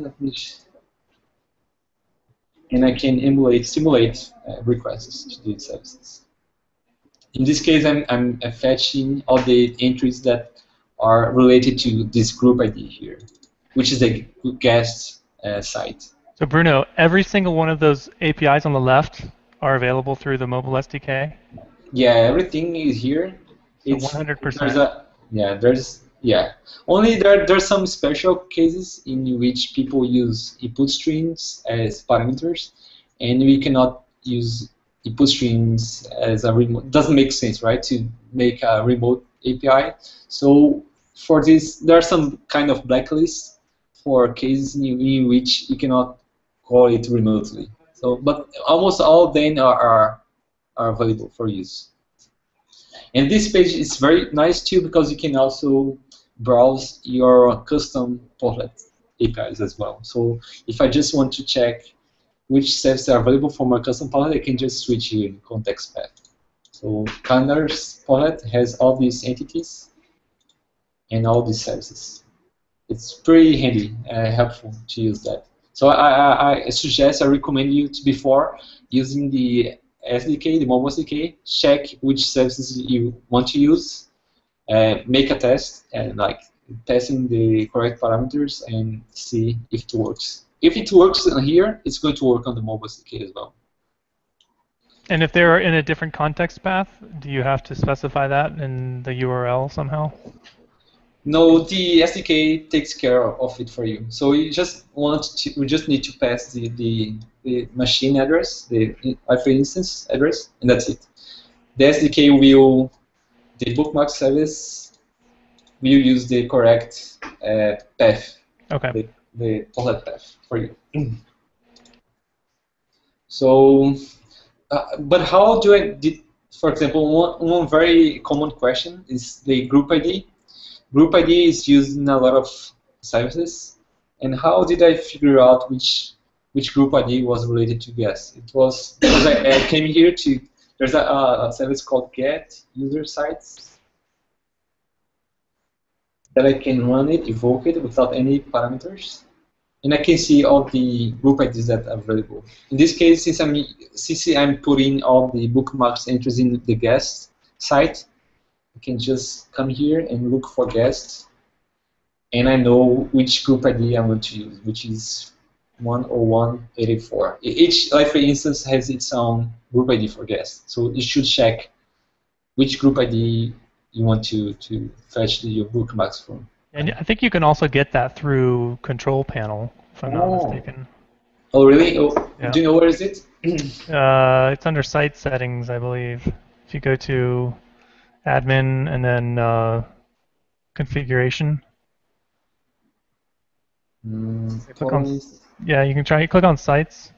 S2: and I can simulate requests to these services. In this case, I'm fetching all the entries that are related to this group ID here, which is the guest site.
S1: So Bruno, every single one of those APIs on the left are available through the mobile SDK?
S2: Yeah, everything is here.
S1: So
S2: It's
S1: 100%.
S2: Only there's some special cases in which people use input strings as parameters, and we cannot use input strings as a remote. Doesn't make sense, right? To make a remote API. So for this, there are some kind of blacklists for cases in which you cannot call it remotely. So, but almost all of them are available for use. And this page is very nice too because you can also browse your custom portlet APIs as well. So if I just want to check which services are available for my custom portlet, I can just switch here in context path. So Calendar's portlet has all these entities and all these services. It's pretty handy and helpful to use that. So I recommend you to, before using the SDK, the mobile SDK, check which services you want to use, make a test, and like testing the correct parameters and see if it works. If it works here, it's going to work on the mobile SDK as well.
S1: And if they're in a different context path, do you have to specify that in the URL somehow?
S2: No, the SDK takes care of it for you. So we just need to pass the machine address, the Liferay instance address, and that's it. The SDK will, the bookmark service will use the correct path,
S1: Okay.
S2: the portlet path for you. So, but how do for example, one very common question is the group ID. Group ID is used in a lot of services, and how did I figure out which group ID was related to guest? It was because I came here to, there's a service called get user sites that I can run it, evoke it without any parameters, and I can see all the group IDs that are available. In this case, since I'm putting all the bookmarks entries in the guest site, I can just come here and look for guests, and I know which group ID I want to use, which is 10184. Each Liferay instance has its own group ID for guests, so you should check which group ID you want to fetch your bookmarks from.
S1: And I think you can also get that through Control Panel, if I'm not mistaken.
S2: Oh, really? Oh,
S1: Yeah.
S2: do you know where is it?
S1: It's under Site Settings, I believe. If you go to Admin and then Configuration. Click on, yeah, you can try. Click on Sites.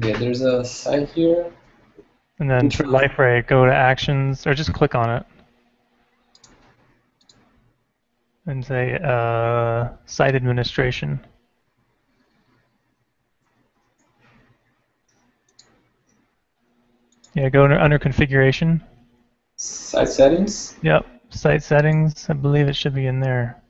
S2: Yeah, there's a site here.
S1: And then for Liferay, go to Actions, or just click on it. And say Site Administration. Yeah, go under Configuration.
S2: Site Settings?
S1: Yep, Site Settings. I believe it should be in there.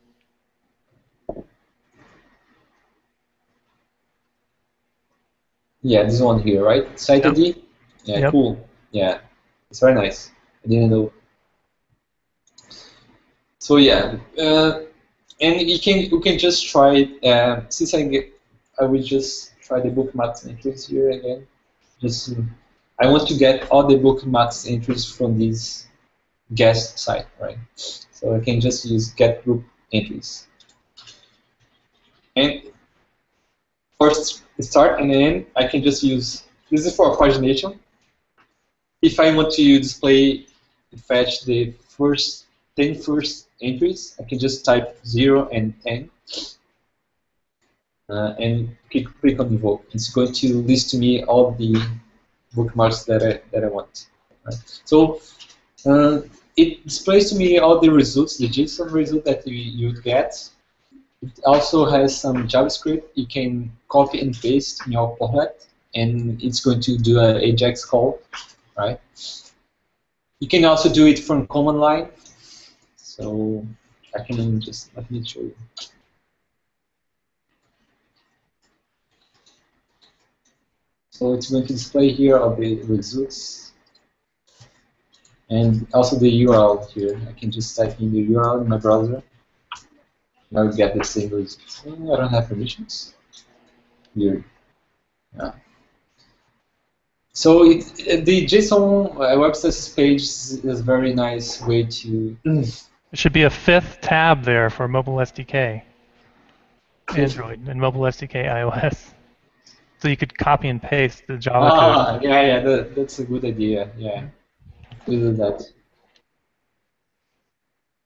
S2: Yeah, this one here, right? Site ID? Yeah, cool. Yeah, it's very nice. I didn't know. So yeah, and you can just try. Since I will just try the bookmarks entries here again. Just I want to get all the bookmarks entries from this guest site, right? So I can just use get group entries. And first start and then I can just use, this is for pagination. If I want to display, fetch the first 10 first entries, I can just type 0 and 10 and click on evoke. It's going to list to me all the bookmarks that I want. Right? So it displays to me all the results, the JSON result that you get. It also has some JavaScript you can copy and paste in your portlet, and it's going to do an AJAX call, right? You can also do it from command line. So I can just, let me show you. So it's going to display here all the results, and also the URL here. I can just type in the URL in my browser. I will get the same results. I don't have permissions. Weird. Yeah. So the JSON web services page is a very nice way to.
S1: There should be a fifth tab there for mobile SDK, Android, and mobile SDK iOS. So you could copy and paste the Java code.
S2: Yeah, that's a good idea. Yeah, we do that.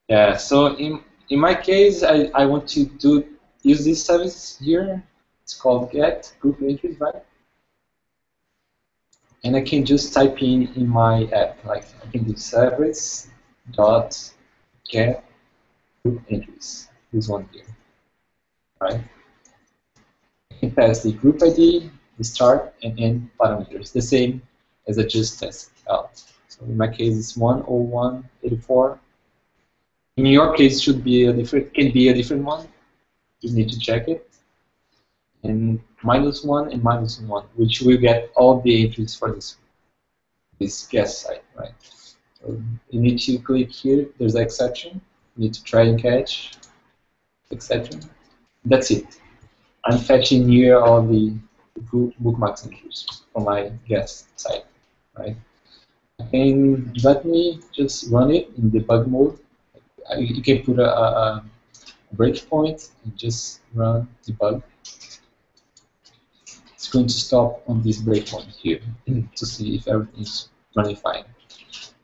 S2: Yeah, so in my case, I want to use this service here. It's called get group entries, right? And I can just type in my app, like I can do service dot get group entries. This one here, right? I can pass the group ID, the start and end parameters, the same as I just tested out. So in my case, it's 10184. In your case, should be a different, can be a different one. You need to check it. And -1 and -1, which will get all the entries for this guest site, right? So you need to click here. There's an exception. You need to try and catch exception. That's it. I'm fetching here all the bookmarks entries from my guest site, right? And let me just run it in debug mode. You can put a breakpoint and just run debug. It's going to stop on this breakpoint here to see if everything's running fine.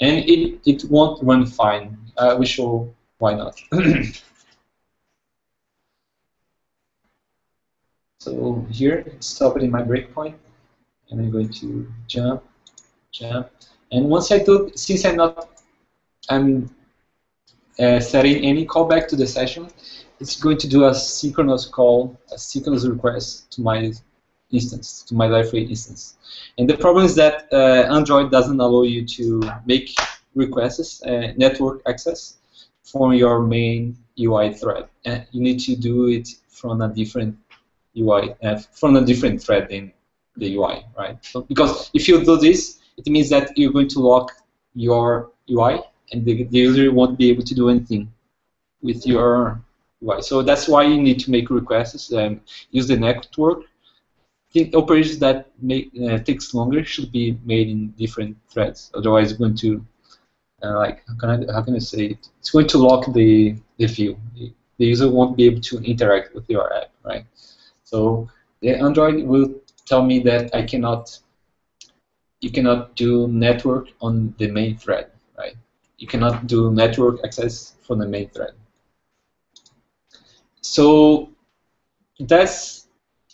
S2: And it won't run fine. We show why not. So here, stop it in my breakpoint, and I'm going to jump. And once I do, since I'm setting any callback to the session, it's going to do a synchronous call, a synchronous request to my instance, to my Liferay instance. And the problem is that Android doesn't allow you to make requests, network access, from your main UI thread. And you need to do it from a different UI, from a different thread in the UI, right? So, because if you do this, it means that you're going to lock your UI, and the user won't be able to do anything with your UI. So that's why you need to make requests, use the network. The operations that takes longer should be made in different threads. Otherwise, it's going to like how can I say it? It's going to lock the view. The user won't be able to interact with your app, right? So the Android will tell me that you cannot do network on the main thread, right? You cannot do network access from the main thread. So that's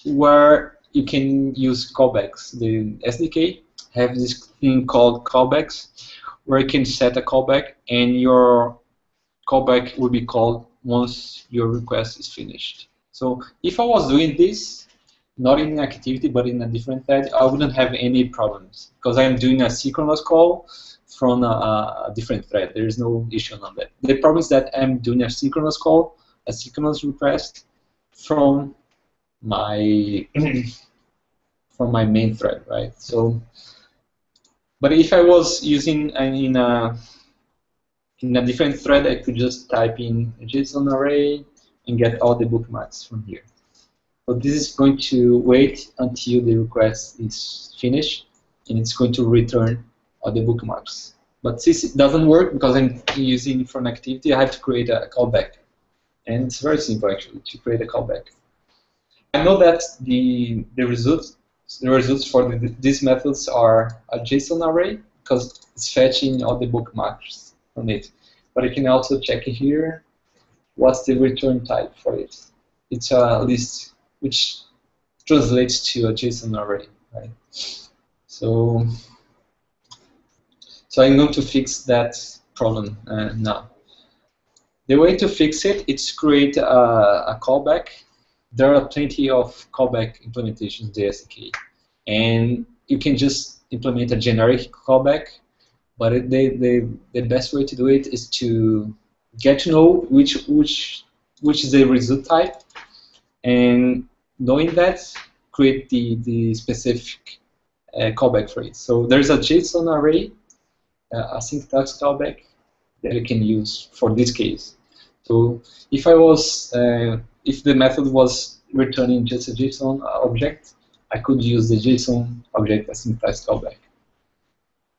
S2: where you can use callbacks. The SDK have this thing called callbacks, where you can set a callback, and your callback will be called once your request is finished. So if I was doing this, not in activity but in a different thread, I wouldn't have any problems, because I'm doing a synchronous call from a different thread. There is no issue on that. The problem is that I'm doing a synchronous call, a synchronous request from my from my main thread, right? So, but if I was using in a different thread, I could just type in a JSON array and get all the bookmarks from here. So this is going to wait until the request is finished, and it's going to return all the bookmarks. But since it doesn't work because I'm using for an activity, I have to create a callback. And it's very simple actually to create a callback. I know that the results for these methods are a JSON array because it's fetching all the bookmarks from it. But I can also check here what's the return type for it. It's a list which translates to a JSON array, right? So I'm going to fix that problem now. The way to fix it is create a callback. There are plenty of callback implementations in the SDK, and you can just implement a generic callback. But the best way to do it is to get to know which is the result type, and knowing that, create the specific callback for it. So there's a JSON array, a syntax callback that you can use for this case. So if I was if the method was returning just a JSON object, I could use the JSON object asynchronous callback.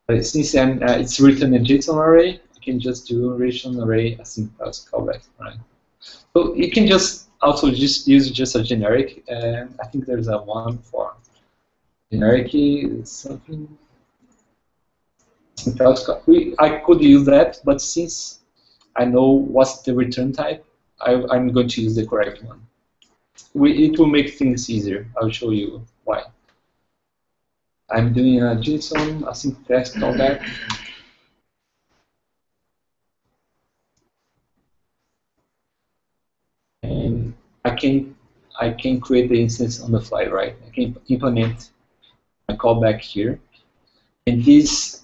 S2: But since it's written in JSON array, I can just do JSON array asynchronous callback, right? So you can just also just use just a generic. I think there's a one for generic something. I could use that, but since I know what's the return type, I'm going to use the correct one. It will make things easier. I'll show you why. I'm doing a JSON asynchronous callback. And I can create the instance on the fly, right? I can implement a callback here, and this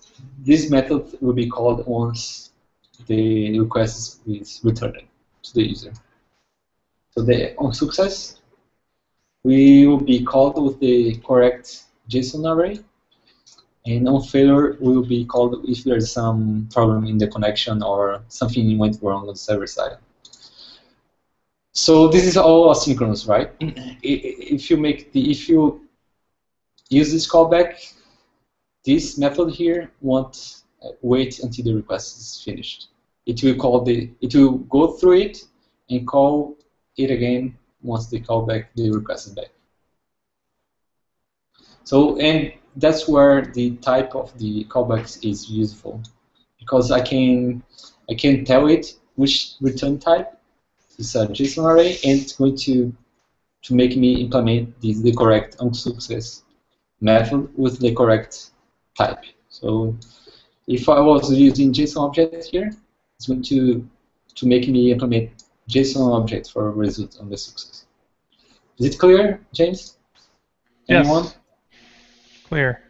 S2: method will be called once the request is returned to the user. So on success, we will be called with the correct JSON array, and on failure will be called if there's some problem in the connection or something went wrong on the server side. So this is all asynchronous, right? If you use this callback, this method here won't wait until the request is finished. It will go through it and call it again once the request is back. So, and that's where the type of the callbacks is useful, because I can tell it which return type is a JSON array, and it's going to make me implement the correct onSuccess method with the correct type. So if I was using JSON object here, it's going to make me implement JSON object for a result on the success. Is it clear, James? Anyone?
S1: Yes. Clear.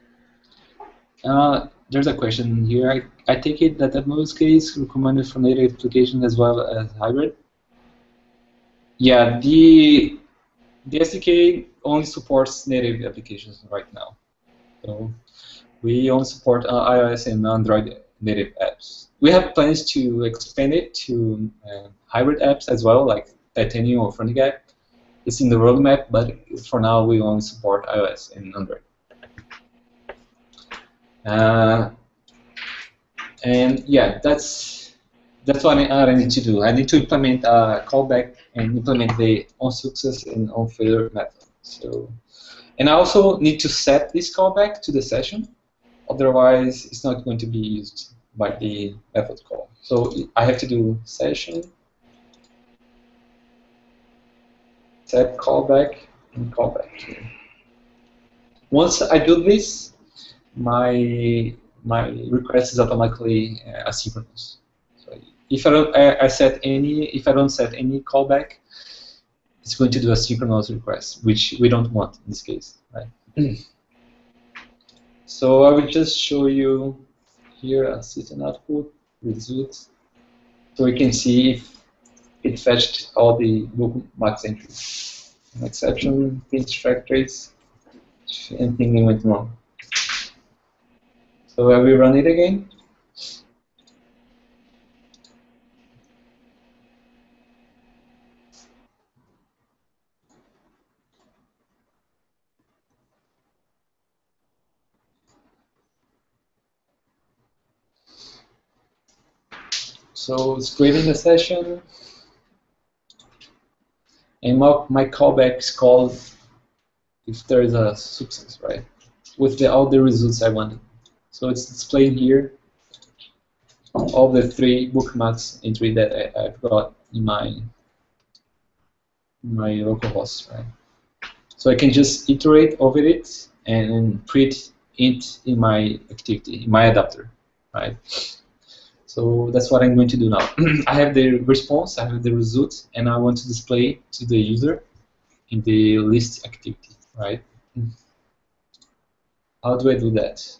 S2: There's a question here. I take it that the most case recommended for native application as well as hybrid. Yeah, the SDK only supports native applications right now. So we only support iOS and Android native apps. We have plans to expand it to hybrid apps as well, like Titanium or Fronting app. It's in the roadmap, but for now we only support iOS and Android. And yeah, that's what I need to do. I need to implement a callback and implement the onSuccess and onFailure method. So, and I also need to set this callback to the session. Otherwise, it's not going to be used by the method call. So I have to do session, set callback, and callback here. Once I do this, my request is automatically asynchronous. So if I don't set any callback, it's going to do a synchronous request, which we don't want in this case, right? So I will just show you here a system output results, so we can see if it fetched all the bookmarks entries. An exception, pinch track trace, anything went wrong. So I will run it again. So it's creating a session, and my callback is called if there is a success, right? With all the results I wanted. So it's displaying here all the 3 bookmarks entry that I've got in my localhost, right? So I can just iterate over it and print it in my activity, in my adapter, right? So that's what I'm going to do now. I have the response, I have the result, and I want to display to the user in the list activity, right? How do I do that?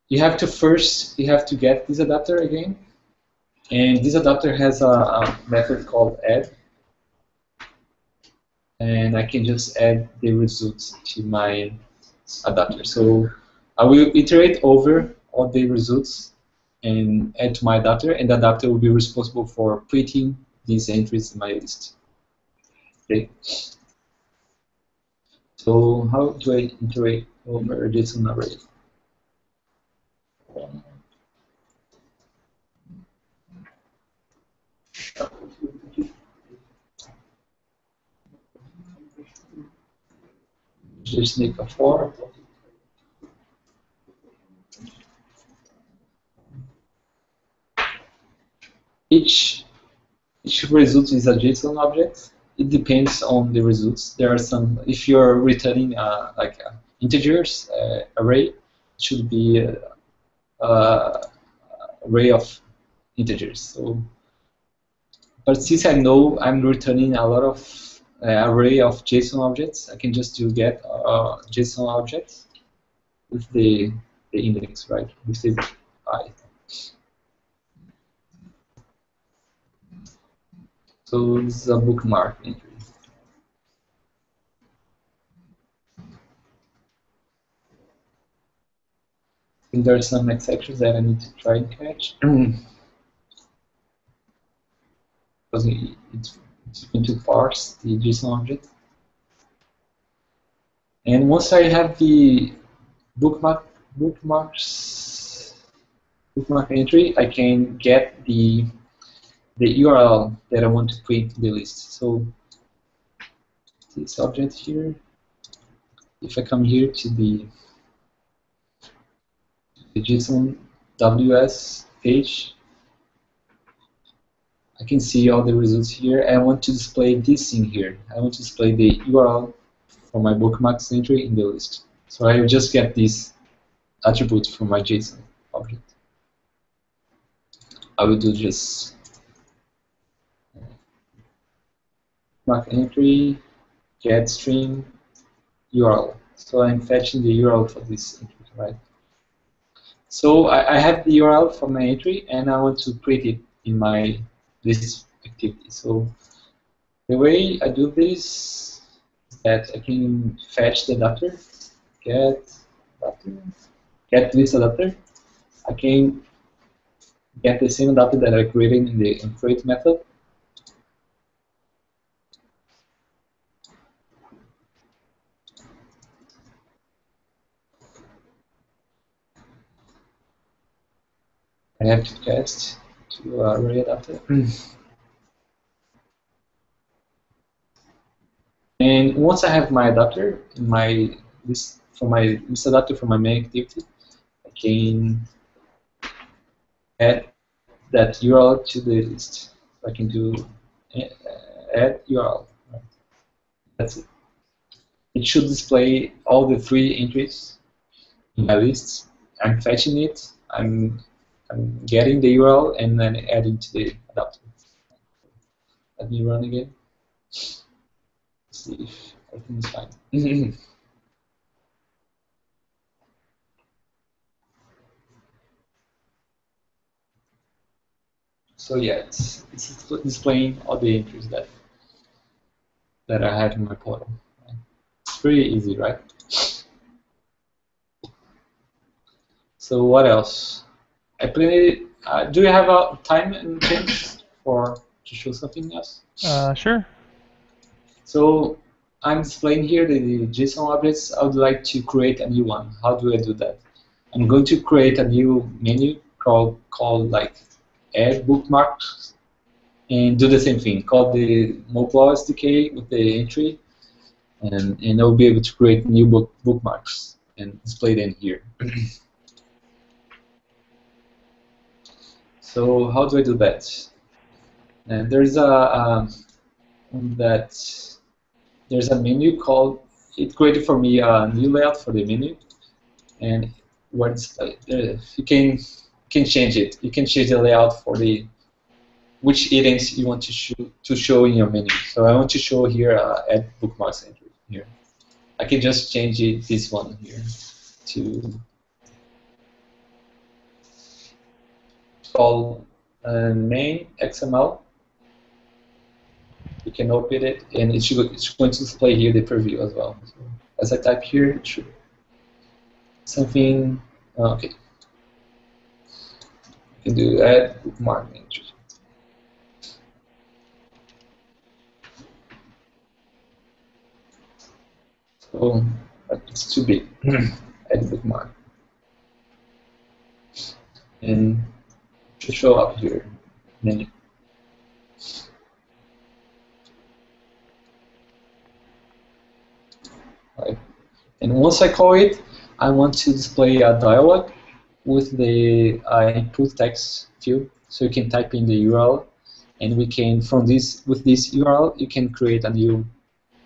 S2: You have to get this adapter again, and this adapter has a method called add, and I can just add the results to my adapter. So I will iterate over all the results and add to my adapter, and the adapter will be responsible for printing these entries in my list. Okay. So how do I iterate over JSON array? Just make a for. Each result is a JSON object. It depends on the results. There are some, if you're returning like integers array, it should be array of integers. So, but since I know I'm returning a lot of array of JSON objects, I can just do get JSON objects with the index, right? With the I. So this is a bookmark entry. And there are some exceptions that I need to try and catch. Because it's going to parse the JSON object. And once I have the bookmark entry, I can get the URL that I want to print in the list. So this object here, if I come here to the JSON WS page, I can see all the results here. I want to display this thing here. I want to display the URL for my bookmarks entry in the list. So I just get this attribute from my JSON object. I will do just bookmark entry, get string, URL. So I'm fetching the URL for this entry, right? So I have the URL for my entry, and I want to print it in my list activity. So the way I do this is that I can fetch the adapter, get list adapter. I can get the same adapter that I created in the create method. I have to cast to array adapter. And once I have my adapter in my list for my list adapter for my main activity, I can add that URL to the list. So I can do add URL. Right? That's it. It should display all the 3 entries in my list. I'm fetching it. I'm getting the URL and then adding to the adapter. Let me run again. See if everything is fine. So yeah, it's displaying all the entries that I have in my portal. It's pretty easy, right? So what else? I printed. Do you have a time and chance to show something else?
S1: Sure.
S2: So I'm displaying here the JSON objects. I would like to create a new one. How do I do that? I'm going to create a new menu called like add bookmarks, and do the same thing. Call the mobile SDK with the entry, and I'll be able to create new bookmarks and display them here. So how do I do that? And there's there's a menu called. It created for me a new layout for the menu, and where display you can change it. You can change the layout for the which items you want to show in your menu. So I want to show here add bookmarks entry here. I can just change it, this one here to call main XML. You can open it, and it's going to display here the preview as well. So as I type here, it should something. Okay, you can do add bookmark entry. So it's too big. Add bookmark. And it should show up here. Menu. Right. And once I call it, I want to display a dialog with the input text field. So you can type in the URL, and we can, from this, with this URL, you can create a new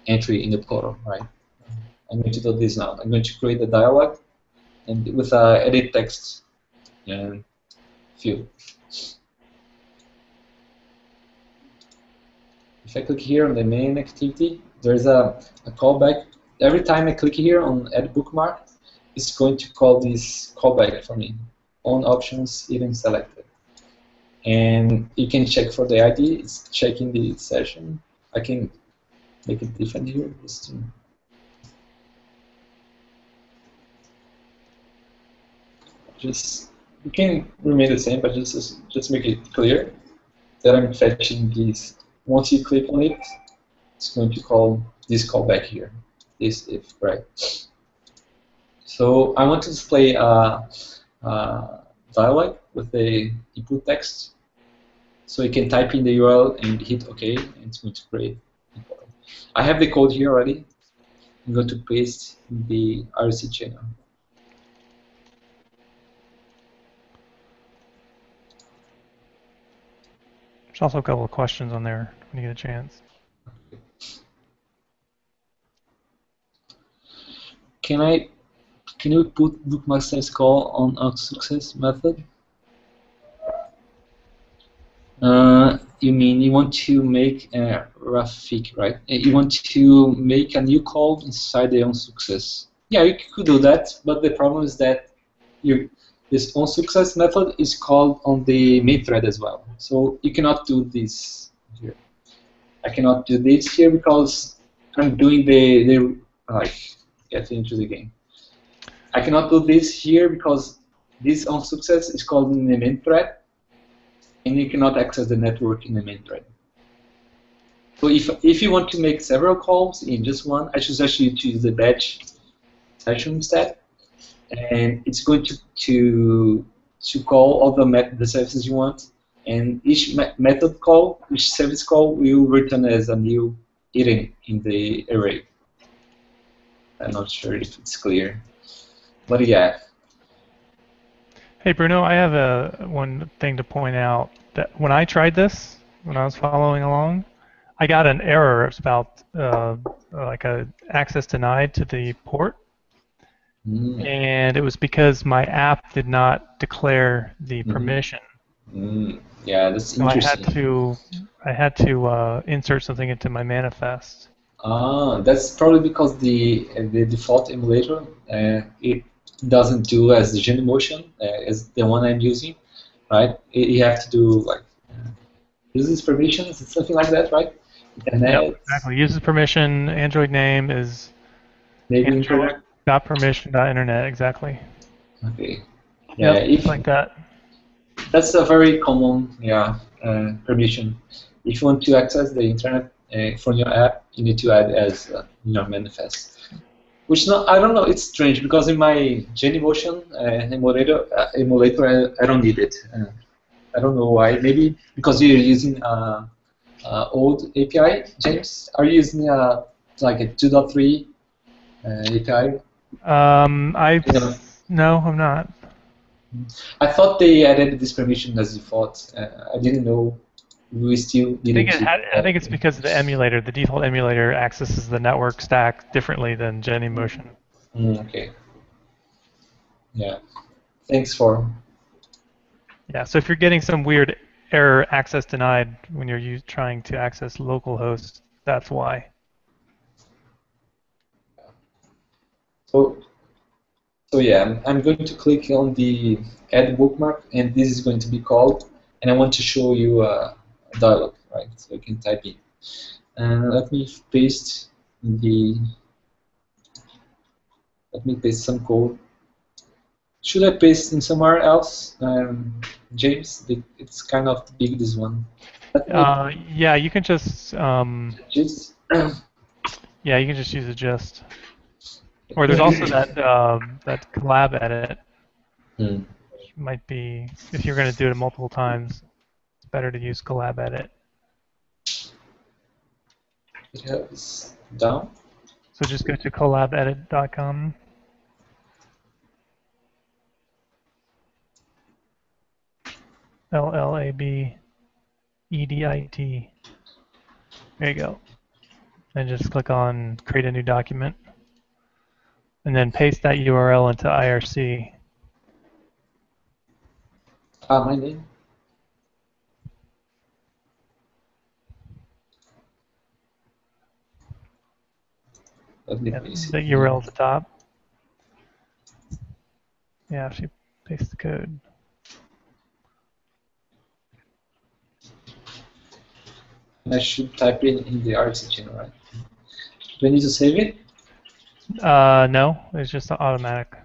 S2: entry in the portal, right? I'm going to do this now. I'm going to create a dialog and with a edit text field. If I click here on the main activity, there's a callback. Every time I click here on add bookmark, it's going to call this callback for me. On options, even selected. And you can check for the ID. It's checking the session. I can make it different here. Just you can remain the same, but just make it clear that I'm fetching this. Once you click on it, it's going to call this callback here. This if, right? So I want to display a dialog with the input text. So you can type in the URL and hit OK, and it's going to create. I have the code here already. I'm going to paste in the RC channel.
S1: There's also a couple of questions on there when you get a chance.
S2: Can you put bookmark size call on our success method? You mean you want to make a Rafik, right? You want to make a new call inside the onSuccess. Yeah, you could do that, but the problem is that this onSuccess method is called on the main thread as well. So you cannot do this here. I cannot do this here because I'm doing the like get into the game. I cannot do this here because this onSuccess is called in the main thread, and you cannot access the network in the main thread. So if you want to make several calls in just one, I suggest you choose the batch session instead, and it's going to call all the services you want, and each method call, each service call will return as a new item in the array. I'm not sure if it's clear, but yeah.
S1: Hey Bruno, I have one thing to point out that when I tried this, when I was following along, I got an error. It's about like a access denied to the port, and it was because my app did not declare the permission.
S2: Yeah, that's interesting.
S1: So I had to insert something into my manifest.
S2: That's probably because the default emulator it doesn't do as the Genymotion as the one I'm using, right? You have to do like uses permissions, something like that, right?
S1: Yep, exactly. Uses permission. Android name is Android.permission.internet. Exactly.
S2: Okay. Yeah,
S1: yep, like that.
S2: That's a very common permission. If you want to access the internet from your app, you need to add as your manifest. Which I don't know, it's strange because in my Genymotion emulator, I don't need it. I don't know why. Maybe because you're using old API, James. Are you using like a 2.3 API?
S1: No, I'm not.
S2: I thought they added this permission as default. I didn't know we still needed
S1: I think it's because of the emulator. The default emulator accesses the network stack differently than Genymotion.
S2: Okay. Yeah. Thanks for.
S1: Yeah. So if you're getting some weird error access denied when you're trying to access localhost, that's why.
S2: So yeah, I'm going to click on the add bookmark, and this is going to be called, and I want to show you a dialog, right? So you can type in. And let me paste some code. Should I paste in somewhere else, James? It's kind of big, this one.
S1: Yeah, you can just.
S2: Gist?
S1: Yeah, you can just use a gist. Or there's also that collab edit.
S2: Hmm.
S1: Which might be, if you're going to do it multiple times, it's better to use collab edit.
S2: It has down.
S1: So just go to collabedit.com. LLABEDIT. There you go. And just click on create a new document. And then paste that URL into IRC.
S2: My name. Let me paste
S1: The
S2: it here.
S1: URL at the top. Yeah, if you paste the code.
S2: And I should type it in the RC channel, right? Do I need to save it?
S1: No, it's just automatic.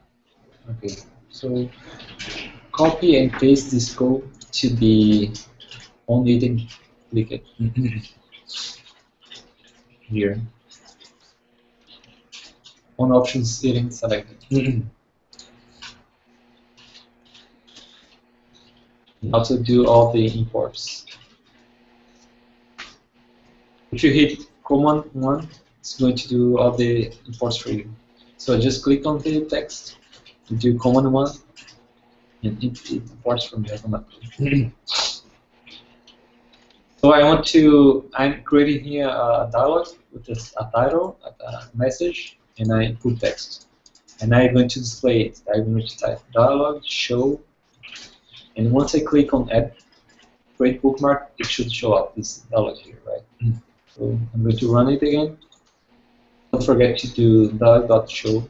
S2: Okay. So copy and paste this code to the only thing. Click it here. On option setting selected. Now to do all the imports. If you hit command 1, it's going to do all the imports for you. So just click on the text, do command 1, and it imports from you automatically. So I'm creating here a dialog with a title, a message, and I input text. And I'm going to display it. I'm going to type dialog show, and once I click on add create bookmark, it should show up this dialog here, right? So I'm going to run it again. Don't forget to do dialog.show.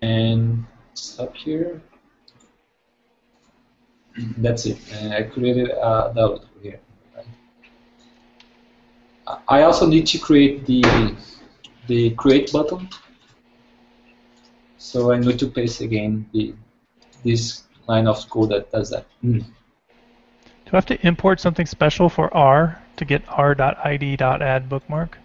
S2: And stop here. That's it. I created a dialog here. Right? I also need to create the create button. So I'm going to paste again this line of code that does that.
S1: Do I have to import something special for R to get r.id.add bookmark?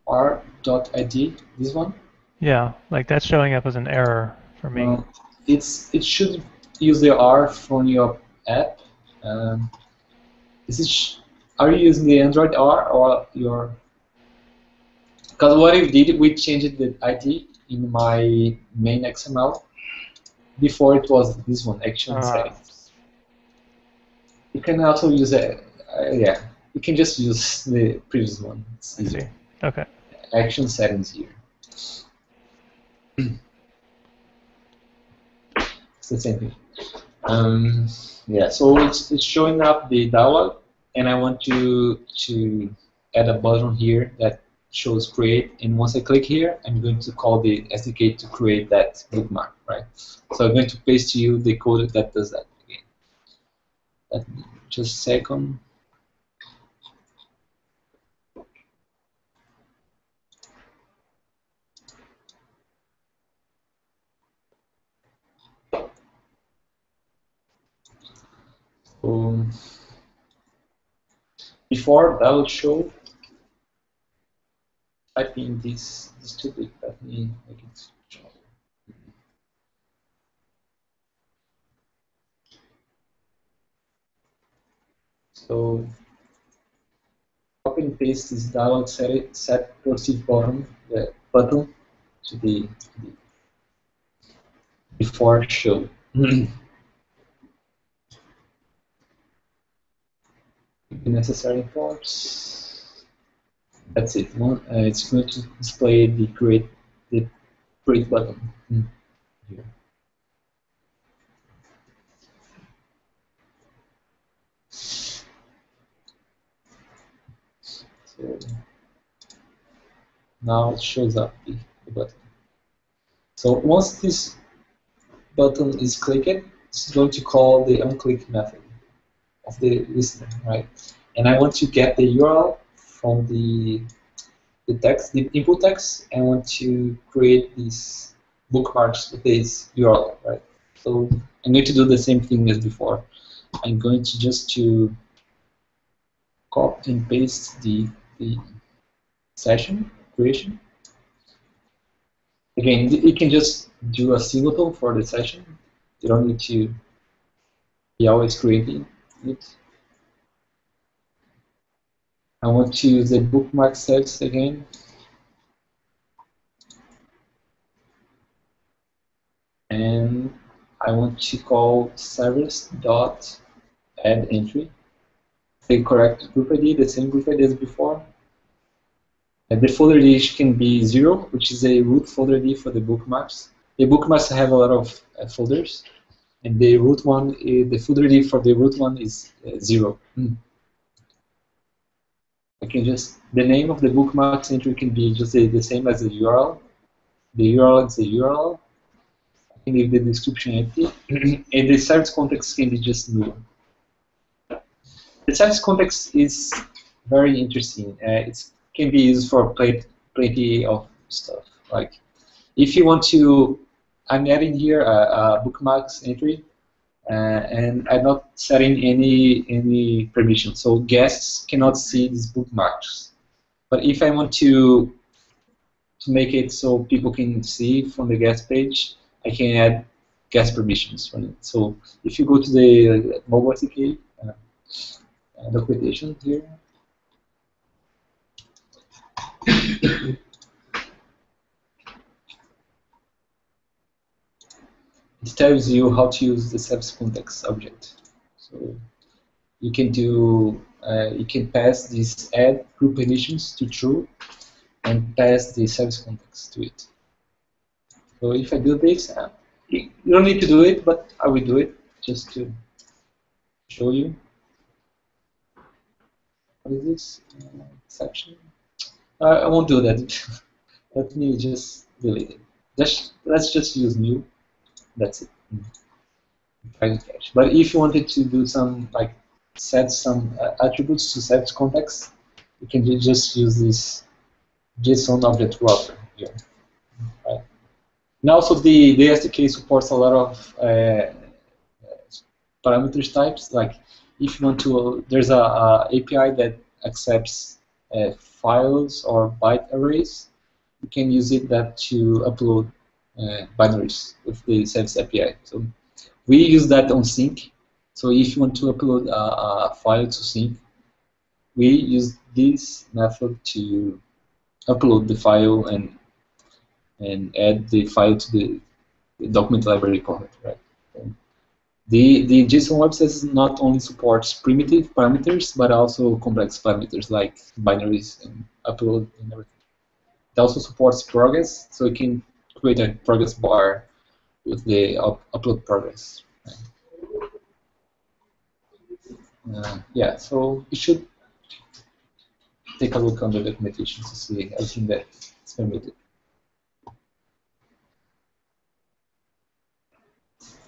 S2: r.id, this one?
S1: Yeah, like that's showing up as an error for me.
S2: It should use the R from your app. Are you using the Android R or your? Because what we did, we changed the ID in my main XML. Before it was this one, action settings. You can also use it. Yeah, you can just use the previous one. It's easier.
S1: I see. Okay.
S2: Action settings here. It's the same thing. Yeah, so it's showing up the dialog, and I want to add a button here that shows create, and once I click here, I'm going to call the SDK to create that bookmark, right? So I'm going to paste to you the code that does that again. Just a second. So before that will show, I think this is too big. Let me make it smaller. So copy and paste this dialog set proceed button to the before show. The necessary imports. That's it. It's going to display the create button here. So now it shows up the button. So once this button is clicked, it's going to call the onClick method of the listener, right? And I want to get the URL from the text, the input text, and I want to create these bookmarks with this URL, right? So I'm going to do the same thing as before. I'm going to just to copy and paste the session creation. Again, you can just do a singleton for the session. You don't need to be always creating it. I want to use the bookmark service again. And I want to call service.addEntry. The correct group ID, the same group ID as before. And the folder ID can be 0, which is a root folder ID for the bookmarks. The bookmarks have a lot of folders, and the root one, the folder ID for the root one is 0. I can just, the name of the bookmarks entry can be just the same as the URL. The URL is the URL. I can leave the description empty, and the service context can be just null. The service context is very interesting. It can be used for plenty of stuff. Like, if you want to, I'm adding here a bookmarks entry, and I'm not setting any permission. So guests cannot see these bookmarks. But if I want to make it so people can see from the guest page, I can add guest permissions from it. So if you go to the mobile SDK documentation here, it tells you how to use the service context object. So you can do, you can pass these add group permissions to true and pass the service context to it. So if I do this, you don't need to do it, but I will do it just to show you. What is this? Exception. I won't do that. Let me just delete it. Let's just use new. That's it. Private cache. But if you wanted to do some, like, set some attributes to service context, you can just use this JSON object router here. Right? And also the SDK supports a lot of parameters types. Like, if you want to, there's a API that accepts files or byte arrays. You can use it to upload binaries with the service API. So we use that on sync. So if you want to upload a file to sync, we use this method to upload the file and add the file to the document library comment, right? And the JSON Web Services not only supports primitive parameters, but also complex parameters like binaries and upload and everything. It also supports progress, so you can create a progress bar with the upload progress. Yeah, so you should take a look on the documentation to see everything that is permitted.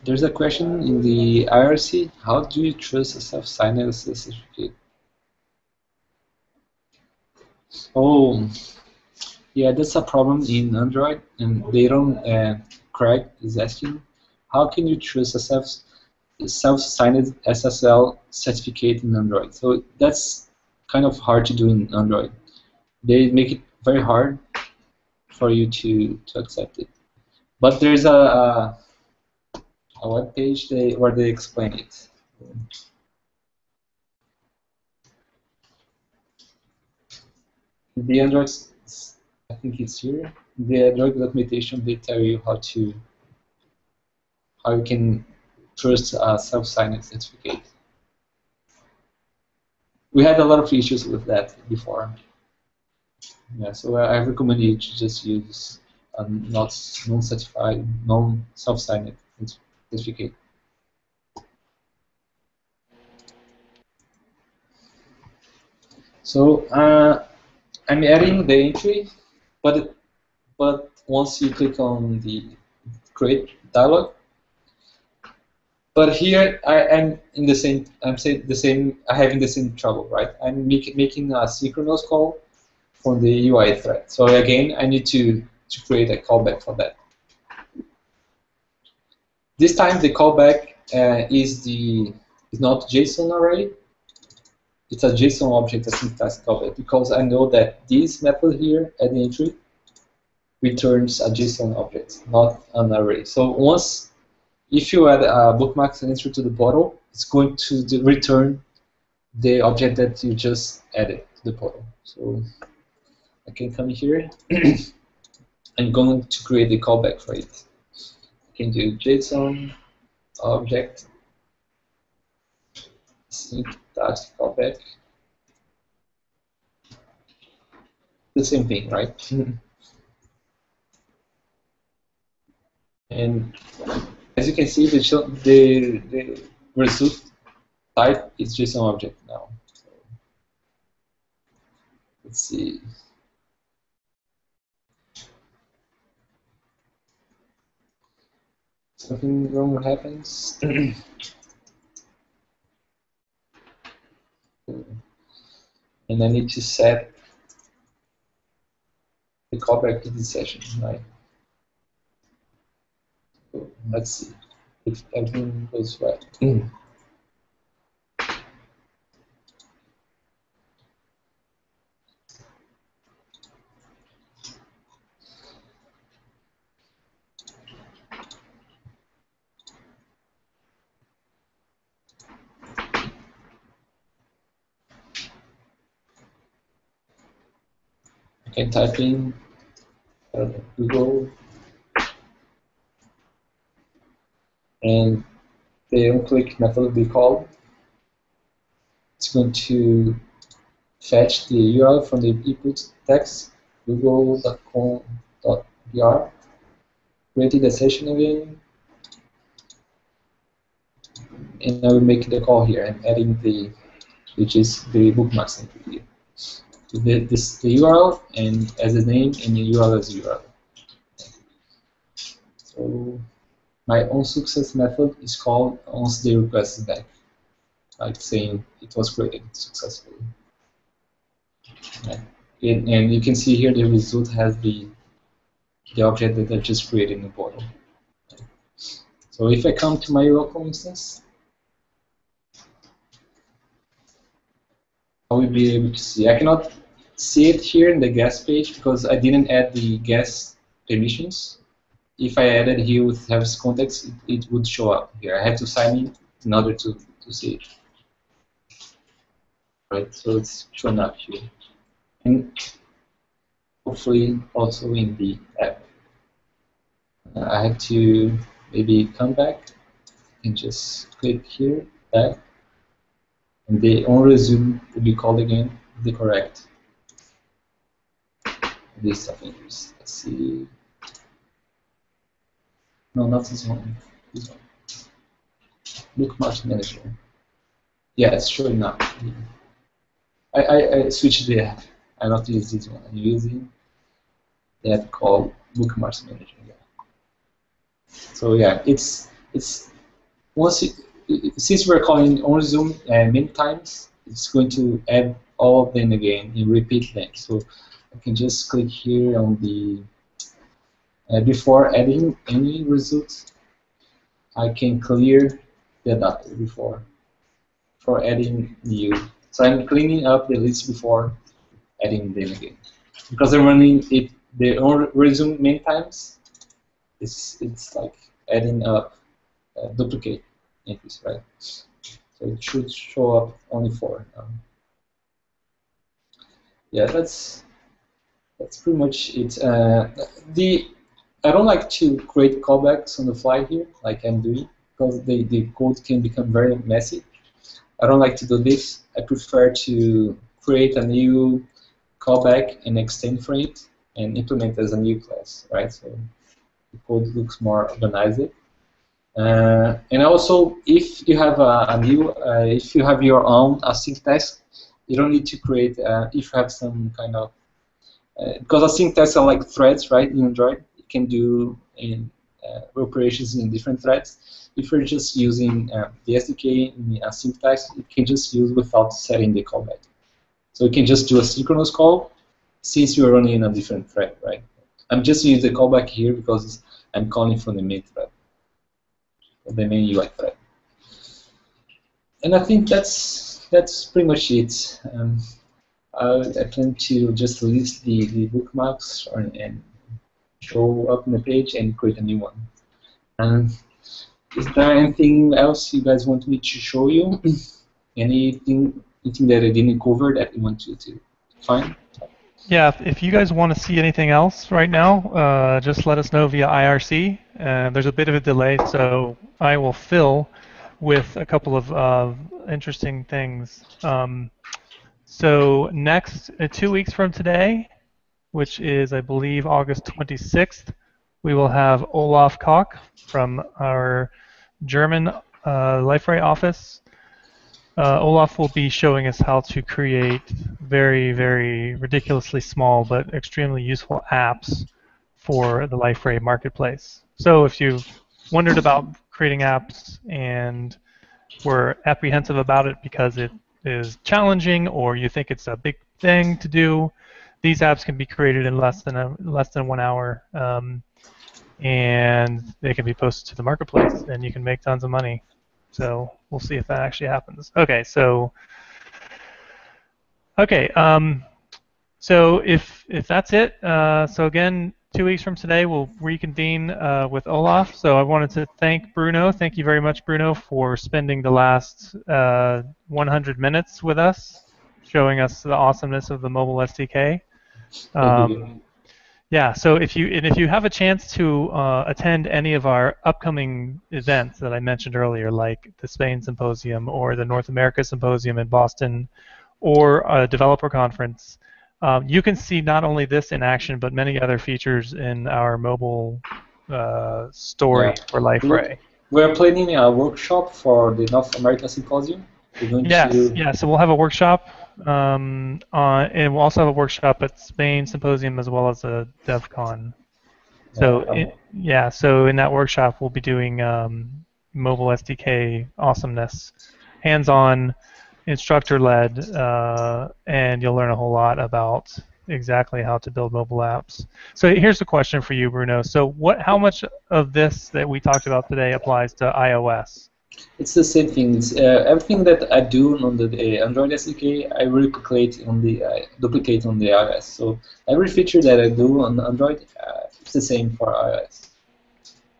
S2: There's a question in the IRC: how do you trust a self-signed certificate? Oh, yeah, that's a problem in Android, and they don't. Craig is asking, how can you trust a self-signed SSL certificate in Android? So that's kind of hard to do in Android. They make it very hard for you to accept it. But there's a web page where they explain it. The Android, I think it's here. The Android documentation, they tell you how you can trust a self-signed certificate. We had a lot of issues with that before. Yeah, so I recommend you to just use a non-certified, non-self-signed certificate. So I'm adding the entry, but once you click on the create dialog, but here I'm in the same. I'm saying the same. I'm having the same trouble, right? I'm making a synchronous call from the UI thread. So again, I need to create a callback for that. This time the callback is not JSON array. It's a JSON object, a syntax callback, because I know that this method here at the entry returns a JSON object, not an array. So once, if you add a bookmarks entry to the bottle, it's going to return the object that you just added to the bottle. So I can come here. I'm going to create a callback for it. I can do JSON object syntax callback. The same thing, right? And as you can see, the result type is JSON object now. So let's see. Something wrong happens. And I need to set the callback to this session, right? So let's see if everything goes right. I can type in Google, and the onClick method will be called. It's going to fetch the URL from the input text, google.com.br, creating the session again, and I will make the call here. I'm adding which is the bookmarks entry here. So the URL and as a name and the URL as URL. So my onSuccess method is called once the request is back, like saying it was created successfully. And you can see here the result has the object that I just created in the bottle. So if I come to my local instance, I will be able to see. I cannot see it here in the guest page because I didn't add the guest permissions. If I added here with service context, it would show up here. I had to sign in order to see it. Right, so it's showing up here. And hopefully also in the app. I have to maybe come back and just click here, back, and the onResume will be called again with the correct list of entries. Let's see. No, not this one. This one. Bookmarks manager. Yeah, it's showing up. I switched the app. I not use this one. I'm using the app called Bookmarks Manager. Yeah. So yeah, it's once since we're calling onResume many times, it's going to add all of them again and repeat them. So I can just click here on the before adding any results, I can clear the data before adding new. So I'm cleaning up the list before adding them again. Because I'm running it the onResume many times, it's like adding up duplicate entries, right? So it should show up only 4 now. Yeah, that's pretty much it. I don't like to create callbacks on the fly here, like I'm doing, because the code can become very messy. I don't like to do this. I prefer to create a new callback and extend for it and implement as a new class, right? So the code looks more organized. And also, if you have if you have your own async task, you don't need to create. If you have some kind of because async tasks are like threads, right? In Android, you can do operations in different threads. If you're just using the SDK in async task, you can just use without setting the callback. So you can just do a synchronous call since you're running in a different thread, right? I'm just using the callback here because I'm calling from the main thread. the main UI for that. And I think that's pretty much it. I plan to just list the bookmarks and show up on the page and create a new one. And is there anything else you guys want me to show you? anything that I didn't cover that you want to find?
S1: Yeah, if you guys want to see anything else right now, just let us know via IRC. There's a bit of a delay, so I will fill with a couple of interesting things. So next, 2 weeks from today, which is, I believe, August 26th, we will have Olaf Koch from our German Liferay office. Olaf will be showing us how to create very, very ridiculously small but extremely useful apps for the Liferay marketplace. So if you've wondered about creating apps and were apprehensive about it because it is challenging or you think it's a big thing to do, these apps can be created in less than 1 hour, and they can be posted to the marketplace, and you can make tons of money. So we'll see if that actually happens. Okay, so so if that's it, so again, 2 weeks from today we'll reconvene with Olaf. So I wanted to thank Bruno. Thank you very much, Bruno, for spending the last 100 minutes with us, showing us the awesomeness of the mobile SDK. Yeah, so if you have a chance to attend any of our upcoming events that I mentioned earlier, like the Spain Symposium or the North America Symposium in Boston, or a developer conference, you can see not only this in action, but many other features in our mobile story for Liferay.
S2: We're planning a workshop for the North America Symposium. We're going
S1: to... so we'll have a workshop, and we'll also have a workshop at Spain Symposium as well as a DevCon. So so in that workshop we'll be doing mobile SDK awesomeness, hands-on, instructor-led, and you'll learn a whole lot about exactly how to build mobile apps. So here's a question for you, Bruno. So how much of this that we talked about today applies to iOS?
S2: It's the same thing. It's, everything that I do on the Android SDK, I duplicate on the iOS. So every feature that I do on Android, it's the same for iOS.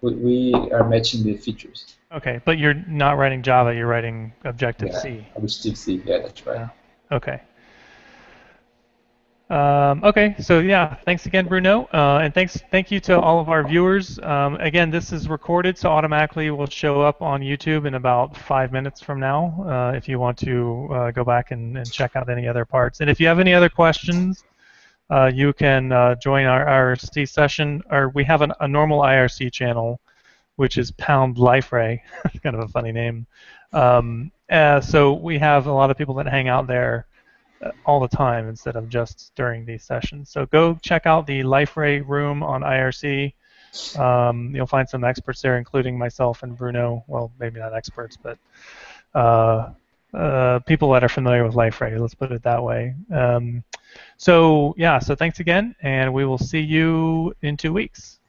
S2: We are matching the features.
S1: Okay, but you're not writing Java. You're writing Objective-C.
S2: Objective-C. Yeah, that's right.
S1: Yeah. Okay. Okay, so yeah, thanks again, Bruno, and thank you to all of our viewers. Again, this is recorded, so automatically will show up on YouTube in about 5 minutes from now. If you want to go back and check out any other parts, and if you have any other questions, you can join our IRC session. Or we have a normal IRC channel, which is #Liferay. Kind of a funny name. So we have a lot of people that hang out there all the time instead of just during these sessions. So go check out the Liferay room on IRC. You'll find some experts there, including myself and Bruno. Well, maybe not experts, but people that are familiar with Liferay. Let's put it that way. So yeah, so thanks again, and we will see you in 2 weeks.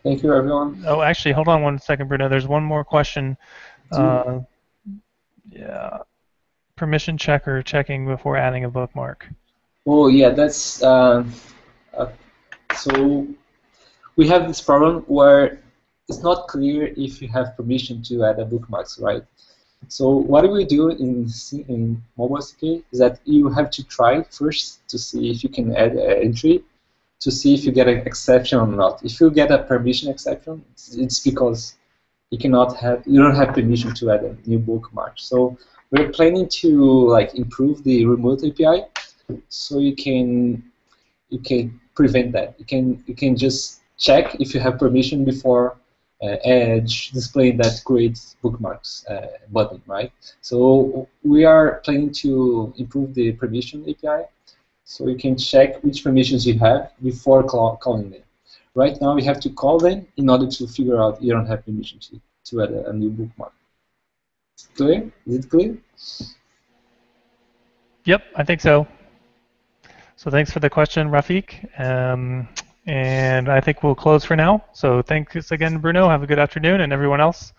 S2: Thank you, everyone.
S1: Oh, actually, hold on one second, Bruno. There's one more question. Yeah. Permission checker checking before adding a bookmark.
S2: Oh yeah, that's so we have this problem where it's not clear if you have permission to add a bookmarks, right? So what we do in mobile SDK is that you have to try first to see if you can add an entry, to see if you get an exception or not. If you get a permission exception, it's because you don't have permission to add a new bookmark. So we're planning to improve the remote API, so you can prevent that. You can just check if you have permission before Edge displaying that creates bookmarks button, right? So we are planning to improve the permission API, so you can check which permissions you have before calling them. Right now we have to call them in order to figure out you don't have permission to add a new bookmark. Clear? Is it clear?
S1: Yep, I think so. So thanks for the question, Rafik. And I think we'll close for now. So thanks again, Bruno. Have a good afternoon. And everyone else,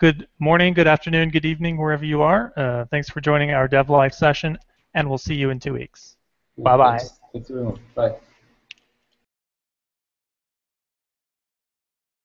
S1: Good morning, good afternoon, good evening, wherever you are. Thanks for joining our dev.life session, and we'll see you in 2 weeks.
S2: Yeah,
S1: Bye-bye.
S2: thanks. Thanks very much. Bye.